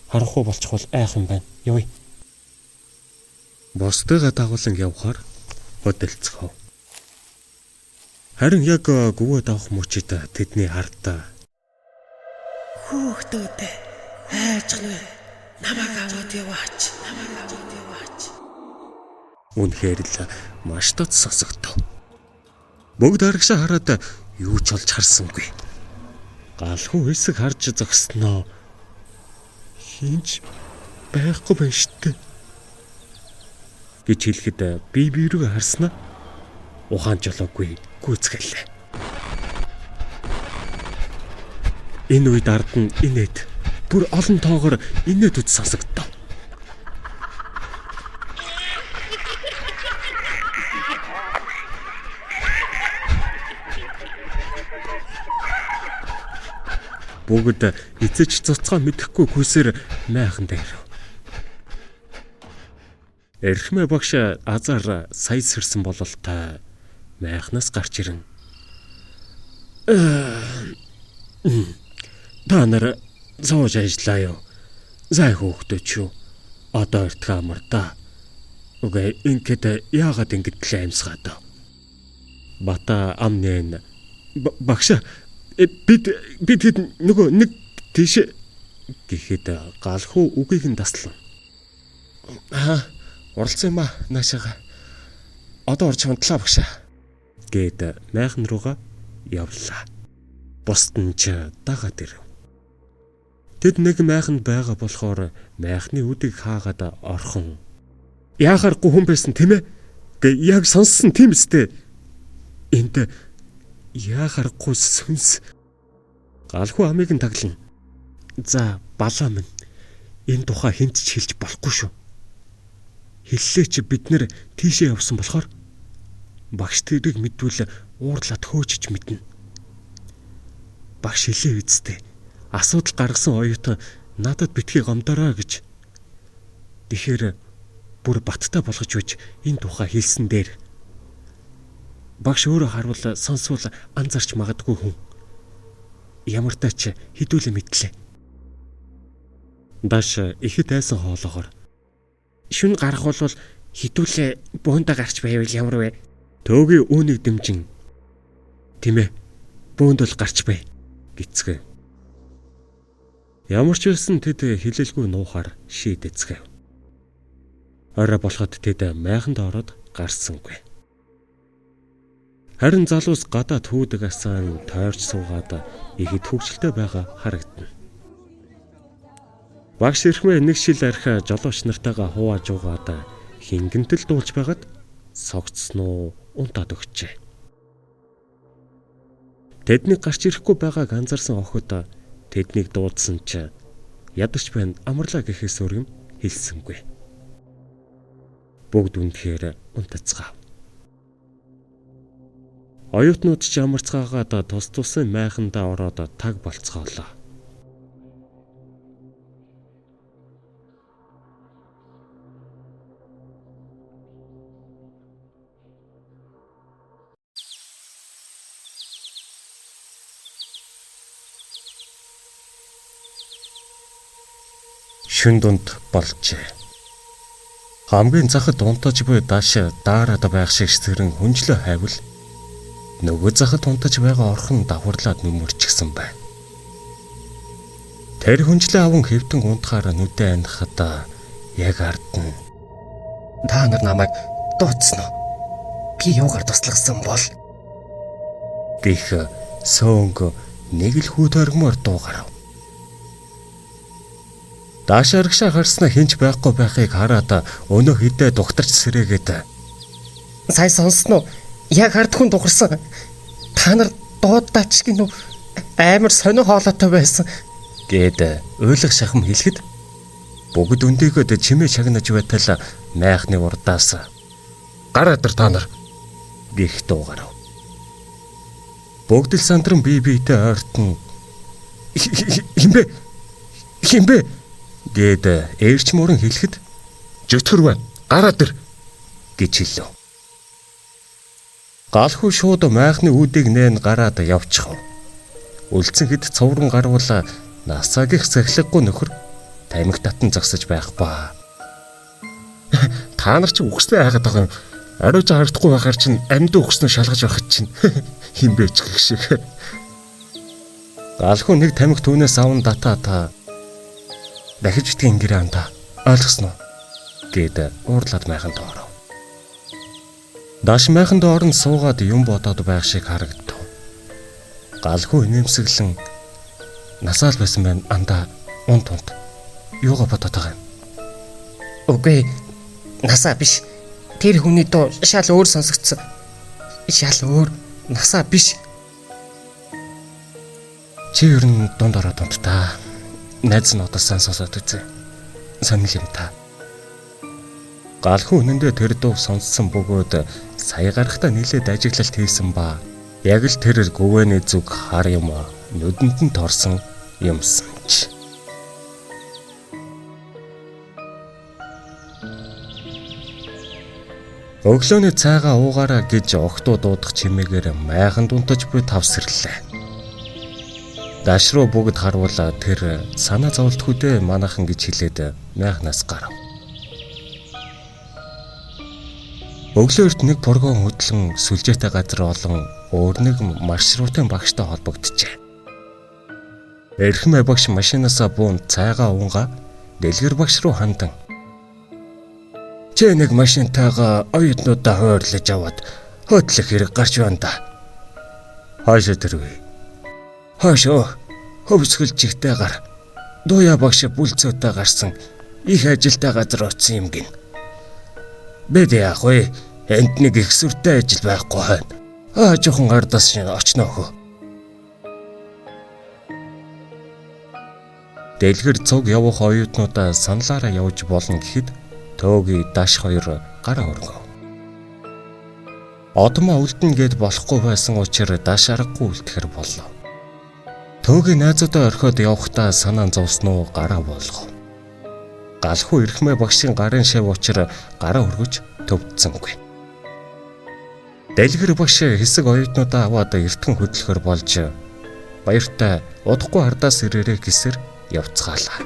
Харахгүй болчихвол айх юм байна. Явъя. Босдойгоо дагуулan явхаар хөдөлцгөө. Харин яг гүвэд авах мөчид тэдний ард хүүхдүүд айжгүй намайг аваад яваач. Үнэхээр л маш тод сонсогдов. Бүгд арагшаа хараад юу ч олж харсангүй. Галхуу хэсэг харж зогсноо. Хинч байхгүй байна штэ гэж хэлэхэд бие рүү харснаа ухаан жолоогүй гүйцгэлээ. Энэ үед ард нь инээд бүр олон тоогоор инээд үз сонсогдов. Бүгд эцэж цуцгаа мэдэхгүй хүсээр майхан дээр. Эрхмэ багш азар сая сэрсэн бололтой майхнаас гарч ирэн. Та нар зоож ажиллаа юу? Зай хөөхдөж юу? Одоо эртгээ амардаа. Үгүй ингээд яагаад ингэж л амьсгаад вэ? Бата амнэн багш бид нөгөө нэг тийш гэхэд галхуу үгийг нь таслав. Уралцсан юм аа наашаага. Одоо орж хөндлөө багш гэд майхан руугаа явлаа. Бусд нь ч дагаад ирэв. Тэд нэг майханд байгаа болохоор майхны үдийг хаагаад орхон. Яахааргүй хүн байсан тийм ээ? Гэ яг сонссон тийм үстэй. Энд яахааргүй сүнс. Галхуу амийг нь таглана. За балаа минь. Энэ тухай хэнд ч хэлж болохгүй шүү. Хэллээ чи бид нэр тийшээ явсан болохоор багш тэрийг мэдвэл уурлаад хөөчж мэднэ. Багш хэлээ үсттэй. Асуудал гаргасан оюутан надад битгий гомдороо гэж. Тэгэхээр бүр баттай болгож үж энэ тухай хэлсэн дээр. Багш өөрөө харвал сонсвол анзарч магадгүй хүн. Ямар тач хідүүлээ мэдлээ. Дааш ихэд айсан хоолоогоор. Шүн гарах бол хідүүлээ бөөндө гарч байвал ямар вэ? Төөгийн үүнийг дэмжин. Тэмээ. Бөөнд бол гарч бай гэцгээ. Ямар ч байсан тэд хилэлгүй нуухаар шийдэцгээв. Орой болоход тэд майханд ороод гарсангүй. Харин залуус гадаад хүйдэг асаан тойрч суугаад ихэд хөвгөлтэй байгаа харагдана. Багш эрхмээ нэг шил архи жолооч нартайгаа хувааж угаад хингэнтэл дуулж байгаад согцсноо унтаад өгчээ. Тэдний гарч ирэхгүй байгааг анзаарсан охид тэднийг дуудсан ч ядарч байна амарлаа гэхээс өөр юм хэлсэнгүй. Бүгд үнэхээр унтацгаав. Оюутнууд ч амарцгаагаад тус тусын майхандаа ороод таг болцгоолоо. Шүн дунд болжээ. Хамгийн захад унтаж буй дааш даарад байх шиг зэрэн хүнжлөө хайвал нөгөө захад унтаж байгаа орхон давхарлаад нүмерчгсэн байна. Тэр хүнжлээ аван хэвтэн унтахаар нүдэ анихад яг ардна. Та нар намайг дуудсан уу? Би юугаар туслахсан бол? Гэх сөөнг нэг л хүү төргмөр дуугарав. Дааш аргашаа харснаа хинч байхгүй байхыг хараад өнөө хідээ дугтарч сэрээгээд сая сонссноо? Яг ард хүн дугарсан. Та нар дуудаач гинүү амар сонио хоолойтой байсан гэд уйлах шахам хэлэхэд бүгд өндөгөөд чимээ шагнаж байтал майхны урдаас гараад ир та нар гэх дуугарав. Бүгд л сандран бие биедээ ойртон химбэ гэд ээрч мөрөн хэлэхэд жөтгөр байна гараад ир гэж хэлв. Галхуу шууд майхны үүдийг нээн гараад явчихв. Үлдсэн хэд цоврон гарвал насаагийнх сахилгагүй нөхөр тамхи татан зогсож байх ба. Та нар ч үхснээ хайгаад байгаа юм. Ариуж хардахгүй байхаар чинь амьд үхснээ шалгаж байхад чинь химбэч гэх шиг. Галхуу нэг тамхи түүнээс аван датаа та дахиж битгий ингэрээ амта ойлгосноо гэд уурлаад майханд оров. Дааш майханд орон суугаад юм бодоод байх шиг харагдав. Галхуу инээмсэглэн насаал байсан байна андаа унт юугаа бодоод байгаа юм? Үгүй насаа биш. Тэр хүний дуу шал өөр сонсогдсон. Шал өөр насаа биш. Чи ер нь дунд ороод унтдаа. Найз нь удаа сонсоод үзье. Сонир юм та. Галхуу үнэндээ тэр дууг сонссон бөгөөд сая гарахтаа нийлээд ажиглалт хийсэн ба яг л тэр гүвэний зүг хар юм нүдэнд нь торсон юмсан ч. Өглөөний цайгаа уугаараа гэж огтуу дуудах чимээгээр майханд унтаж буй тавсрлаа. Дааш руу бүгд харуул тэр санаа зовлтгүйдээ манайхан гэж хэлээд майхнаас гарав. Өглөөрт нэг прогон хөдлөн сүлжээтэй газар олон өөр нэг маршрутын багштай холбогджээ. Эрхмээ багш машинаасаа буун цайгаа уунгаа дэлгэр багш руу хандан. Чи нэг машинтайгаа оюутнуудаа хойрлож аваад хөдлөх хэрэг гарч байна да. Хаашаа тэрвэ? Хаашаа хөвсгөл жигтэйгээр дууя багш бүлцөөтэй гарсан их ажилтай газар очсон юм гин. Бид яах вэ? Энд нэг их сүртэй ажил байхгүй байна. Жоохон ардаас шин очноо хөө. Дэлгэр цуг явах оюутнуудаа саналаараа явж болно гэхэд төөгийн дааш хоёр гараа өргөв. Одмоо үлдэн гээд болохгүй байсан учраас дааш аргагүй үлдэхэр боллоо. Төөгийн найзуудаа орхиод явахдаа санаан зовсноо гараа болгов. Галхуу эрхмээ багшийн гарын шав учраа гараа өргөж төвдсөнгүй. Дэлгэр багш хэсэг оюутнуудаа аваад эртхэн хөдлөхөр болж баяртай удахгүй ардаас ирээрээ гэсээр явцгаалаа.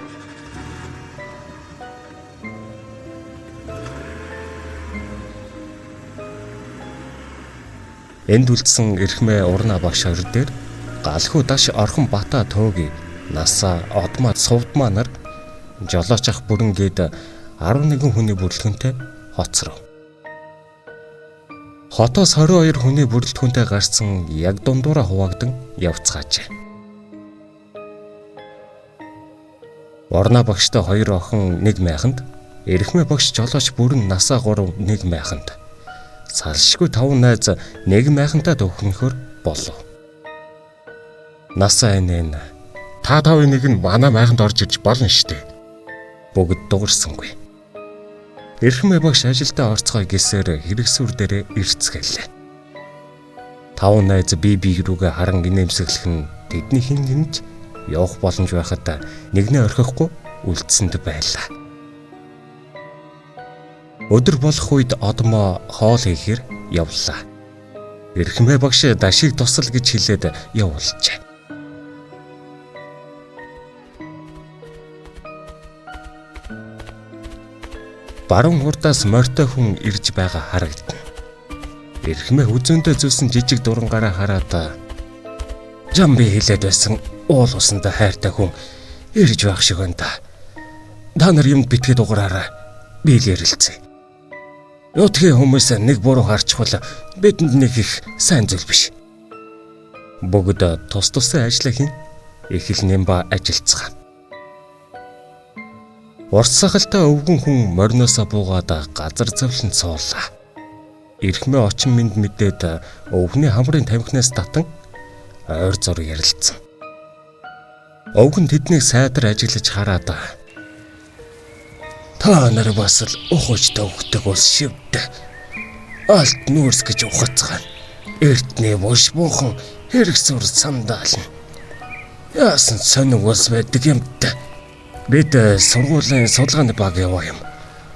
Энд үлдсэн эрхмээ урна багш хоёр дээр галхуу даш орхон бата төөгийн насаа одмаа сувдмаа нар жолооч ах бүрэн гээд 11 хүний бүрэлдэхүүнтэй хоцров. Хотоос 22 хүний бүрэлдэхүүнтэй гарсан яг дундуура хуваагдан явцгаажээ. Орноо багштай 2 охин 1 майханд, Эрхмээ багш жолооч бүрэн насаа 3 1 майханд. Салшгүй 5 найз 1 майхантай төвхнөхөр болов. Насаа энэ та тавын нэг нь манай майханд орж ирж болно штэ. Бүгд дуурсангүй. Эрхмээ багш ажилдаа орцгой гэсээр хэрэгсүр дээрээ ирцгэлээ. 5 найз бие рүүгээ харан инээмсэглэх нь тэдний хингэнж явах боломж байхад нэгнээ орхихгүй үлдсэнд байлаа. Өдөр болох үед одмоо хоол хийхээр явлаа. Эрхмээ багш дашиг тусал гэж хэлээд явуулжээ. Баруун хурдаас морьтой хүн ирж байгаа харагдана. Эрхмээ үзүүндээ зүүсэн жижиг дурангаараа хараад "Жамби хэлээд байсан уул усанда хайртай хүн ирж байх шиг байна да. Та нар юмд битгий дугаараарай. Би л ярилцъя. Нутгийн хүмүүс нэг буруу харчихвал бидэнд нэг их сайн зүйл биш." Бүгд тус тусын ажлаа хийн. Их л нэмба ажилцгаа. Урсгалтай өвгөн хүн морноосоо буугаад газар зовлон цуулаа. Эрхмээ очин минь мэдээд өвгний хамрын тамхинаас татан ойр зур ярилцсан. Өвгөн тэднийг сайдар ажиглаж хараад "Та нар бас л ухаж төвхдөг ус шивдэ. Алт нүүрс гэж ухацгаана. Эртний буш буухан хэрэгсүр сандаална. Яасан сонин ус байдаг юм да. Бид сургуулийн судалгааны баг яваа юм.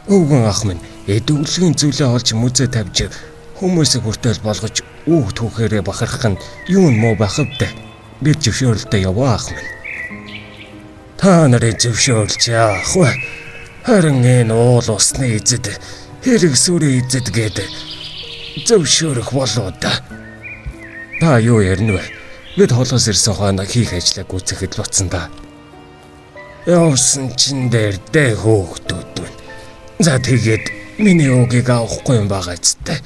Өвгөн ах минь эдөвлөгийн зүйлээ олж мүзээ тавьж хүмүүсийг хүртэл болгож үг түүхээрээ бахархах нь юу муу байх вэ? Бид зөвшөөрөлтөд яваа ах минь. Та нарын зөвшөөрөлч яах вэ? Харин энэ уул усны эзэд хэрэгсүрийн эзэд гээд зөвшөөрөх болоо да. Та юу ярина вэ? Бид холоос ирсэн хойно хийх ажлаа гүйцэхэд буцсан да. Явсан чин дээр дэ хөөхтүүд байна. За тэгээд миний үгийг авахгүй юм байгаа зү.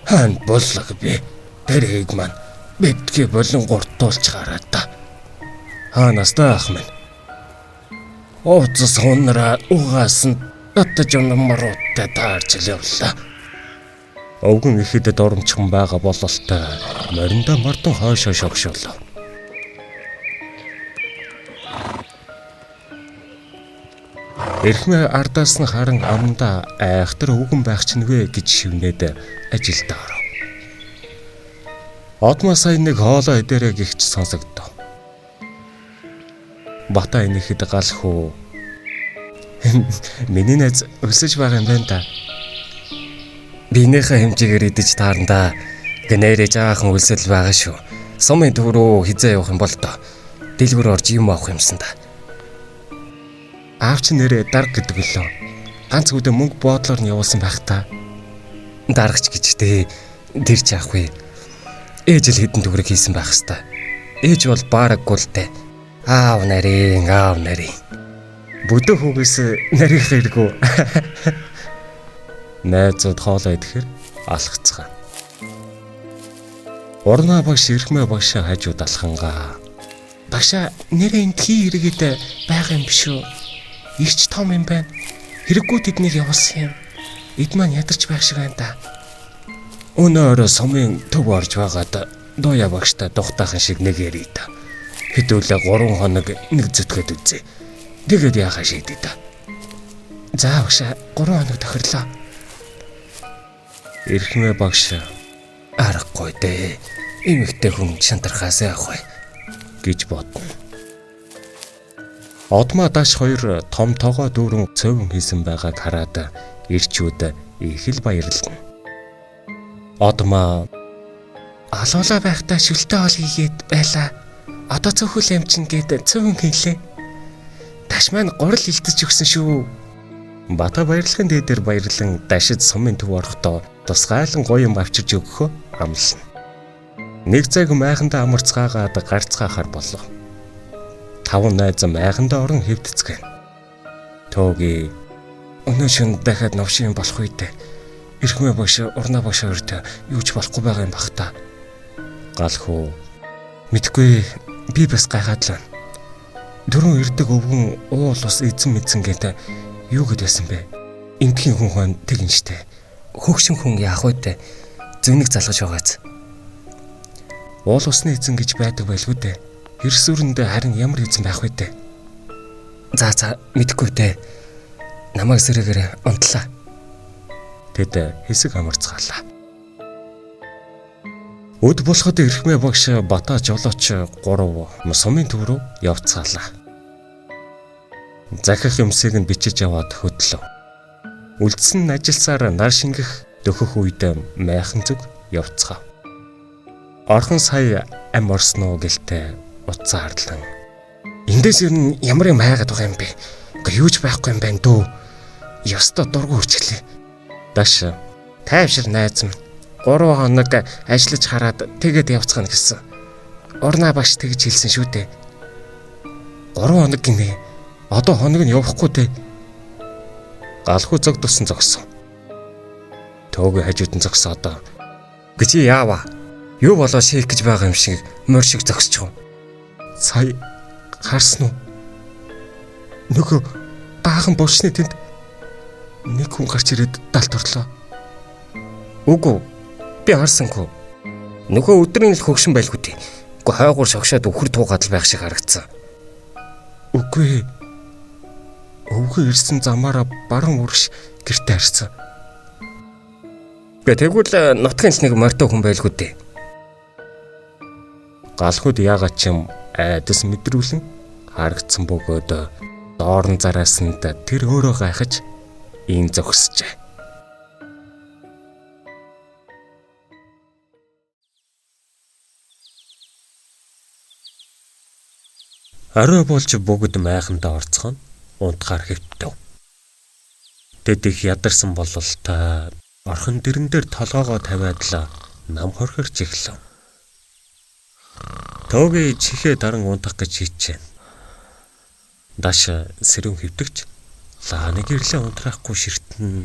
Хаан боллог би. Тэрийг маань бидгээ болон гуртуулж гараа да. Хаанаас та ах минь? Оцос хонраа угаасан татаж унамаруудтай таарч явлаа. Өвгөн ихэд доромчхон байгаа бололтой мориндоо мордон хойшоо шогшоолоо. Эрхмээ ардаас нь харан амнда айхтар өвгөн байх ч нүвэ гэж шивнээд ажилд оров. Одмоо сая нэг хоолой эдэрэ гихч сонсогдов. Бата энэхэд галхуу. Миний найз өсөж байгаа юм байна да. Бинийхээ хэмжээгээр идэж таарна да. Гэнээрээ жаахан үлсэл байгаа шүү. Сумын төв рүү хизээ явах юм бол доо. Дэлгүр орж юм авах юмсан да. Аавч нэрээ дарга гэдэг лөө. Ганц үдэ мөнгө боодлоор нь явуулсан байх та. Даргач гэж дээ. Тэр ч яах вэ? Ээж л хэдэн төгрөг хийсэн байх хэвээр. Ээж бол баараггүй л дээ. Аав нарийн. Бүдөө хүүгээс нарийн хэрэггүй. Найзууд хоолоо идэхээр алхацгаа. Орноо багш Эрхмээ багш хажууд алхангаа. Багшаа нэрээ энтхий хэрэгэд байгаа юм биш үү? Ирч том юм байна. Хэрэггүй тэднийг явуулсан юм. Эд маань ядарч байх шиг байна да. Өнөөрөө сумын төв орж байгаад дууя багштай тухтайхан шиг нэг ярий да. Хэдүүлээ 3 хоног нэг зүтгээд үзье. Тэгээд яахаа шийдээ да. За багшаа 3 хоног тохирлоо. Эрхмээ багш аргагүй дээ. Эмэгтэй хүн шантархаас яах вэ гэж бодно. Одмоо даш 2 том тоогоо дүүрэн цөөвөн хийсэн байгааг хараад ирчүүд их л баярлана. Одмоо алуулаа байхдаа шүлтэй хоол хийгээд байлаа. Одоо цөөхөл амчин гээд цөөвөн хийлээ. Даш маань гурал илтэж өгсөн шүү. Бата баярлахын дээр баярлан дашид сумын төв орохдоо тусгайлан гоё юм авчирч өгөхөө амлана. Нэг цаг майхандаа амарцгаагаад гарцгаахаар болов. 5 найз майхандаа орон хэвдэцгэн. Төөги өнөө шөнө дахиад новшин болох үед Эрхмээ багш урнаа багш хоёрт юу ч болохгүй байгаа юм бах та. Галхуу мэдгүй би бас гайхаад л байна. Дөрөв ирдэг өвгөн уул ус эзэн мэдсэнгээд юу гэдсэн бэ? Интгийн хүн тэгэн штэ. Хөгшин хүн яах вэ? Зөнийг залгаж байгаац. Уул усны эзэн гэж байдаг байлгүй дээ. Хэрс өрөндөө харин ямар эзэн байх вэ? За мэдэхгүй дээ. Намайг сэрэгэр унтлаа. Тэд хэсэг амарцгаалаа. Өд болоход эрхмээ багш Бата жолооч 3 сумын төв рүү явцгаалаа. Захих юмсыг нь бичиж аваад хөдлөв. Үлдсэн ажилсаар нар шингэх дөхөх үед майхан зүг явцгаав. Орхон сая ам орсноо гэлтэй утсаа хардлан. Эндээс ер нь ямар юм хайгаад байгаа юм бэ? Гэхдээ юуч байхгүй юм байна дөө. Ёстой дургу үрчлээ. Даш тайвшир найз минь 3 хоног ажиллаж хараад тэгээд явцгаана гэсэн. Урнаа багш тэгж хэлсэн шүү дээ. 3 хоног гинэ. Одоо хоног нь явахгүй дээ. Галхуу зог тусан зогсон. Төөг хажууд нь зогсоод гэж яава. Юу болоо шийх гэж байгаа юм шиг морь шиг зогсчихв. Сая харсан уу? Нөгөө баахан булчны тэнд нэг хүн гарч ирээд далд орлоо. Үгүй би харсангүй. Нөгөө өдрийн л хөгшин байлгүй дээ. Үгүй хойгуур шогшоод өхөр туугаад л байх шиг харагдсан. Үгүй. Өвгөн ирсэн замаараа баруун үрш гэртээ харсан. Тэгвэл нутгийн нэг морьтой хүн байлгүй дээ. Галхууд яагаад ч юм айдас мэдрүүлэн харагдсан бөгөөд доорн зараасанд тэр өөрөө гайхаж ийм зогсжээ. Орой болж бүгд майхандаа орцгоно унтахаар хэвтэв. Тэд их ядарсан болол та орхон дэрэн дээр толгоогоо тавиад л нам хорхирч эхлэв. Төөгийн чихээ даран унтах гэж хичээн. Даш сэрүүн хөвтөгч лааныг ирлээ унтрахгүй ширтэн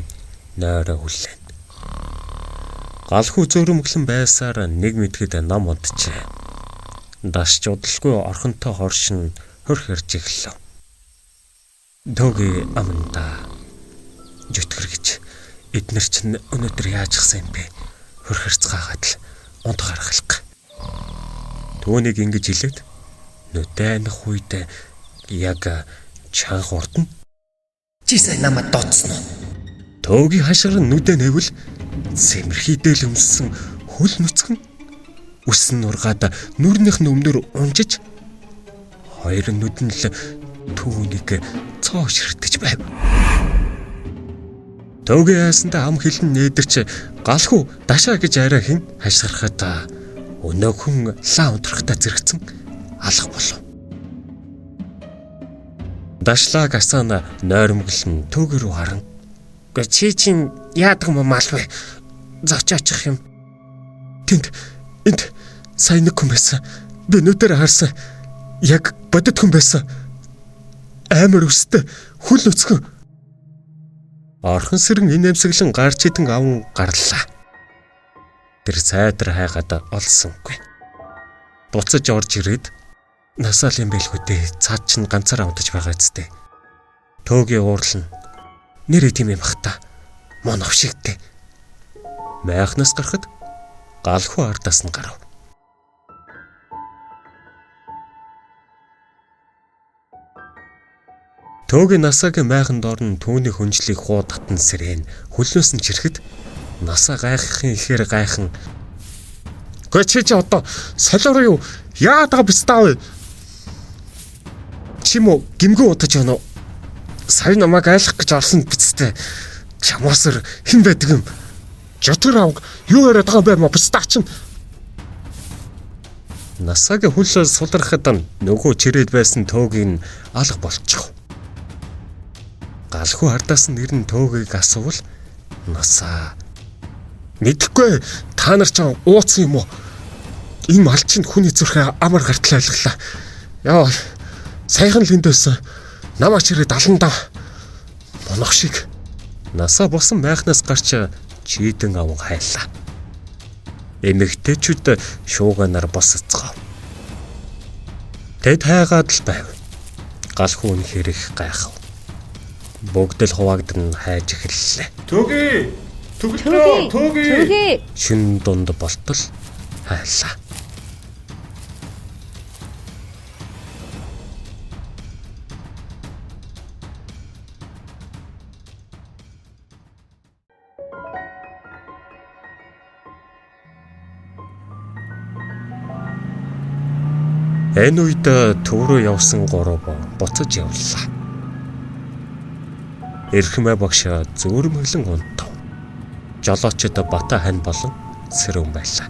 нойроо хүлээн. Галхуу зөөрөмглөн байсаар нэг мэдхэд нам унтжээ. Даш ч удалгүй орхонтой хоршин хөрхөрж эхэлв. Төөгийн аманда жүтгэр гэж эднэр чинь өнөөдөр яаж гсэн юм бэ? Хөрхөрцгаагаад л унт гаргалах. Төөнийг ингэж хэлээд нүдэнх үед яг чанх урд нь чи сайн намайг дооцсон уу? Төөгийн хашгир нүдэ нэвэл сэмэрхийдэл өмссөн хөл нүцгэн үсэн нургаад нүрнийх нүмнөр унжиж хоёр нүдэн л түүнийг цоо ширтэж байв. Төөгийн яасандаа ам хилэн нээдэрч галхуу дашаа гэж арай хин хашгирахад өнөө хүн лаа унтрахтаа зэрэгцэн алах болов. Дашлаг асаана нойрмоглон төөг рүү харан. Гэ чи чин яадаг юм малвэ? Зочоочих юм. Энд сайн нэг хүн байсан. Би нүдээр харсан. Яг бодит хүн байсан. Амар өстэй хүл нүцгэн. Орхон сэрэн инээмсэглэн гарч идэн аван гарлаа. Тэр сайдар хайгаад олсонгүй. Буцаж орж ирээд насаал юм байлгүй дээ. Цаад чинь ганцаараа унтаж байгаа зү. Төөгийн уурлан нэрээ тийм юм бах та. Монов шигтэй. Майхнаас гарахад галхуу ардаас нь гарав. Төөгийн насаагийн майхан доор нь түүний хүнжлийг хуу татан сэрэн хөлнөөс нь чирэхэд насаа гайхахын ихээр гайхан. Гэвч чи одоо солиороо юу яадаг бистаа вэ? Чимо гимгэн утаж байна уу? Сая намайг айлах гэж орсон бистэ. Чамаасар хэн байдаг юм? Жотгор авг юу яриад байгаа юм бэ бистаа чинь? Насаагийн хөлөө сулрахад нөгөө чирээд байсан төөгийг алга болчих. Галхуу хардаас нь нэрн төөгийг асуувал насаа мэдхгүй та нар ч ууцсан юм уу? Энэ мал чинь хүний зүрхээ амар гартал айлглаа. Яа сайхан л энд байсан. Намаач ирээд аландаа монох шиг. Насаа босон майхнаас гарч чийдэн аван хайлаа. Эмэгтэйчүүд шууганаар босцгоо. Тэд хайгаад л байв. галхуу үнэхээр их гайхав. Бүгд л хуваагдсан хайж эхэллээ. Төгөө. Шин дунд болтол хайлаа. Энэ үед төв рүү явсан гурав буцаж явлаа. Эрхмээ багш зөөрмөглөн унтав. Жолоочд Бата хань болон сэрүүн байлаа.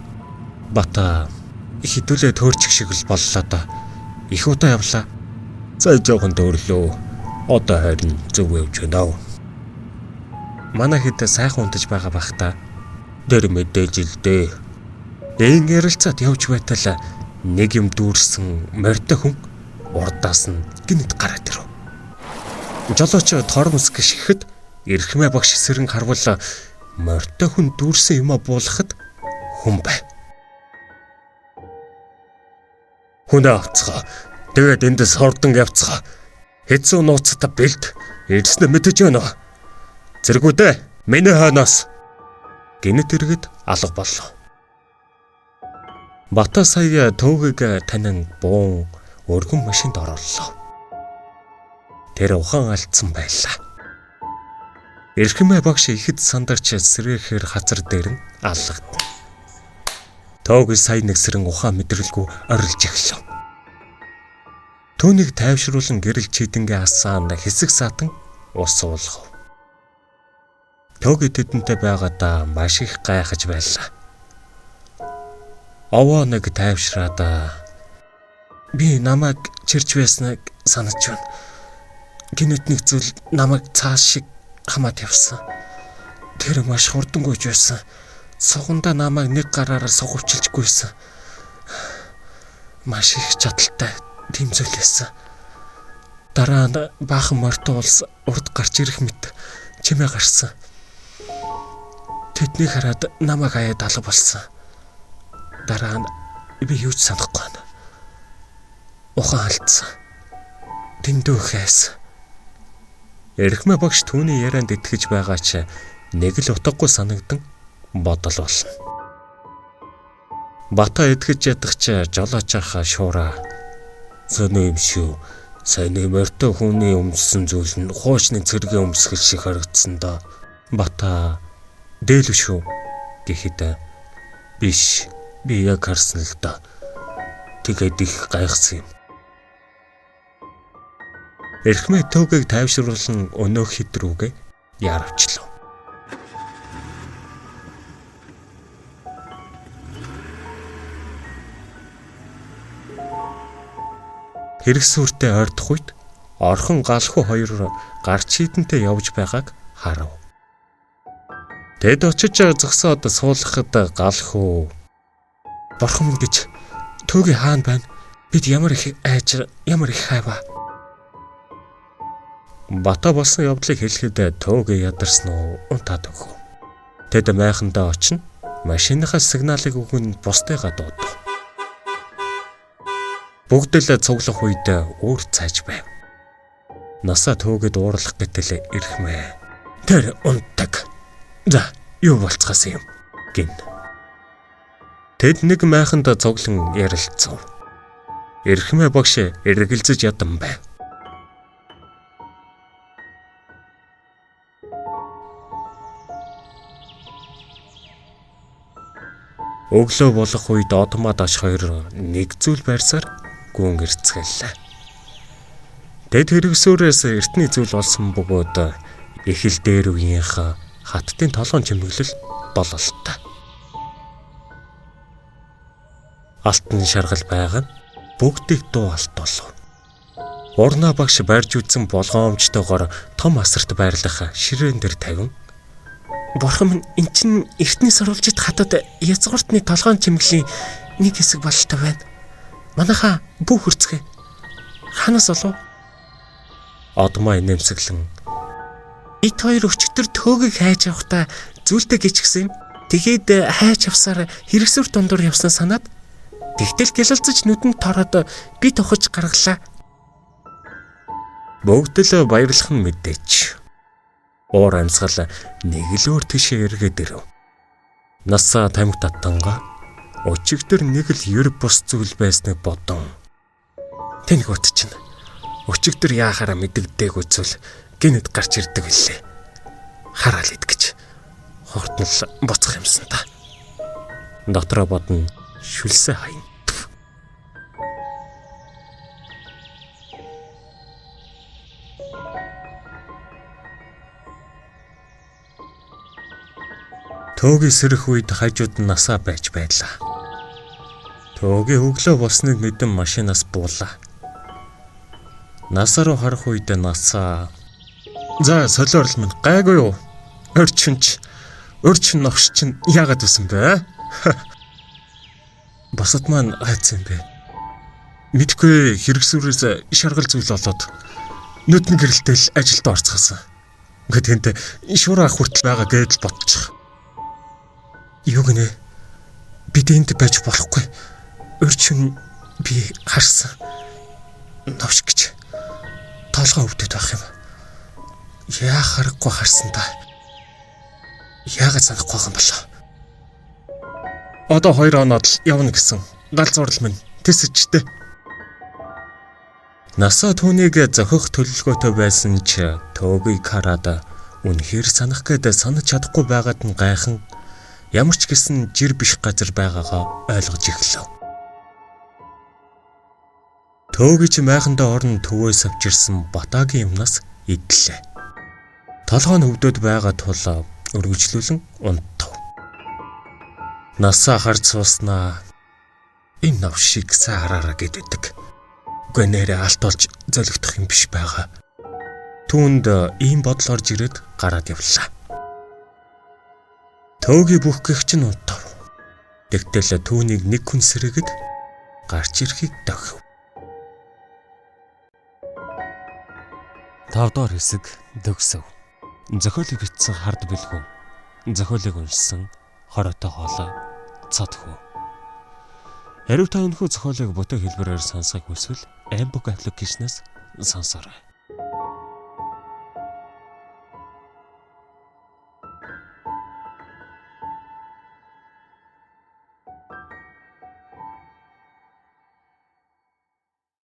Бата хідүүлээ төөрчих шиг л боллоо да. Их удаа явлаа. За жоохон дөрлөө. Одоо харин зөв явж байна. Манай хэд сайхан унтаж байгаа бах та. Дэр мэдээж л дээ. Эн ярилцаад явж байтал нэг юм дүүрсэн морьтой хүн урдаас нь гинт гараад ирв. Жолооч тормос гიშгэхэд эрхмээ багш сэрэн харвал морьтой хүн дүүрсэн юмаа буулгахад хүн бай. Хүн авцгаа. Тэгээд эндээс хордон явцгаа. Хэцүү нууцтай бэлд ирснэ мэдэж байна. Зэргүүдээ миний хойноос гинэт иргэд алга боллоо. Бата сая төвгийг танин буун өргөн машинд орууллаа. Тэр ухаан алдсан байлаа. Эрхмээ багш ихэд сандарч сэргээхээр хазар дээр нь алгадна. Төвг сая нэг сэрэн ухаан мэдрэлгүй орилж эхлэв. Түүнийг тайвшруулан гэрэл чийдэнгээ асаан хэсэг саатан ус уулгав. Төвг тэдэнтэй байгаадаа маш их гайхаж байлаа. Овоо нэг тайвшраад би намайг чирч байсныг санаж байна. Гинэт нэг зүйл намайг цааш шиг хамаад явсан. Тэр маш хурдангуйж байсан. Сугандаа намайг нэг гараараа сугавчилжгүйсэн. Маш их чадaltaй тийм зүйл байсан. Дараа нь баахан морьтой улс урд гарч ирэх мэт чимээ гарсан. Тэднийг хараад намайг хаяад алга болсон. Дараа нь би юу ч санахгүй байна. Ухаан алдсан. Дэндүү хайсан. Эрхмээ багш түүний ярианд итгэж байгаа ч нэг л утгагүй санагдан бодол болно. Бата итгэж ядах ч жолоочаахаа шуураа. Сони юм шүү. Сайн морьтой хүний өмссөн зүйл нь хуучны цэргийн өмсгөл шиг харагдсан да. Бата дээлв шүү гэхэд биш. Би яг харсан л да. Тэгээд их гайхсан юм. Эрхмээ төвгийг тайвшруулан өнөөх хэд рүүгээ яаравчлаа. Хэрэг сүртэй ойрдох үед орхон галхуу хоёр гарч хідэнтэй явж байгааг харав. Тэд очиж зогсоод суулгахад галхуу "Бурхан гэж төвгийн хаан байна. Бид ямар их айж, ямар их хайваа." Бата болсон явдлыг хэлэхэд төвгийн ядарсан уу унтаад өгөв. Тэд майхандаа очино. Машиныхаа сигналыг өгөн бусдыгаа дуудав. Бүгд л цуглах үед өөр цааж байв. Насаа төвгөд уурлах гэтэл эрхмээ. Тэр унтаг. За, юу болцгаасан юм гин. Тэд нэг майханд цуглан ярилцав. Эрхмээ багш эргэлзэж ядан байв. Өглөө болох үед одмад аш хоёр нэг зүйл байрсаар гүн ирцгэлээ. Тэд хэрэгсүүрээс эртний зүйл олсон бөгөөд их л дээр үеийнх хаттын толгойн чимэглэл бололтой. Алтан шаргал байгаа нь бүгдийг дуу алт болов. Урнаа багш барьж үзсэн болгоомжтойгоор том асарт байрлах ширээн дээр тавин "Бурхан минь, эн чинь эртний сурвалжид хатад язгууртны толгойн чимэглэлийн нэг хэсэг бололтой байна. Манайхаа бүх хөрцгөө. Ханаас олов?" Одмаа нэмсэглэн "Ит хоёр өчтөр төөгийг хайж явахдаа зүйлтэй гिचгсэн юм. Тэгээд хайж авсаар хэрэгсүр дундуур явсан санаад тэгтэл гялалзаж нүдэнд тороод би тохож гаргалаа. Бүгд л баярлах нь мэдээч. Уур амьсгал нэг л өөр тишээ эргээд ирэв. Насаа тамхи татанга өчигдөр нэг л ер бус зүйл байсныг бодон. Тэнхүүт чинь өчигдөр яахаараа мэдэгдээг үзвэл гинэд гарч ирдэг үлээ. Хараал идгэж хортнол буцах юмсан та. Дотроо бодно шүлсэ хайн. Төөгийн сэрэх үед хажууд нь насаа байж байлаа. Төөгийн өглөө болсныг мэдэн машинаас буулаа. Насаа руу харах үед насаа "За солиорл минь гайгүй юу? Өрчин новш чинь яагаад үсэн бэ?" Босод маань айцсан бэ. Мэдгүй хэрэгсүүрээс шаргал зүйл болоод нүдэн гэрэлтэл ажилд орцгосон. Гэхдээ шуураа хүртэл байгаа гэж бодчих. Юу гэнэ? Бид энд байж болохгүй. Өрчин би харсан. Новш гэж толгой өвдөд байх юм. Яах харахгүй харсан та. Яагаад санахгүй юм болоо? Одоо 2 оноод л явна гэсэн галзуурл минь тэсэжтэй. Насаа түүнийг зохих төлөвлөгөөтэй байсан ч төөгийг хараад үнэхээр санах гээд санаж чадахгүй байгаад нь гайхан ямар ч гэсэн жир биш газар байгаагаа ойлгож эхлэв. Төөгийн майхандаа орон төвөөс авчирсан батагийн юмнаас идлээ. Толгой нь өвдөд байгаа тул өргөжлүүлэн унтав. Насаа харж сууснаа энэ навшиг саараараа гэдэг. Үгүй нэрээ алт болж зөлөгдөх юм биш байгаа. Түүнд ийм бодол орж ирээд гараад явлаа. Төөгийн бүх гихч нь унтав. Тэгтэл түүнийг нэг хүн сэргээд гарч ирэхийг дагав. 5 дахь хэсэг дөгсөв. Зохиолыг бичсэн хард бэлгүү. Зохиолыг уншсан хороотой хоолой цадхүү. Хариу та энэхүү зохиолыг бүтээх хэлбэрээр сонсохыг хүсвэл Ambbook аппликейшнээс сонсоорой.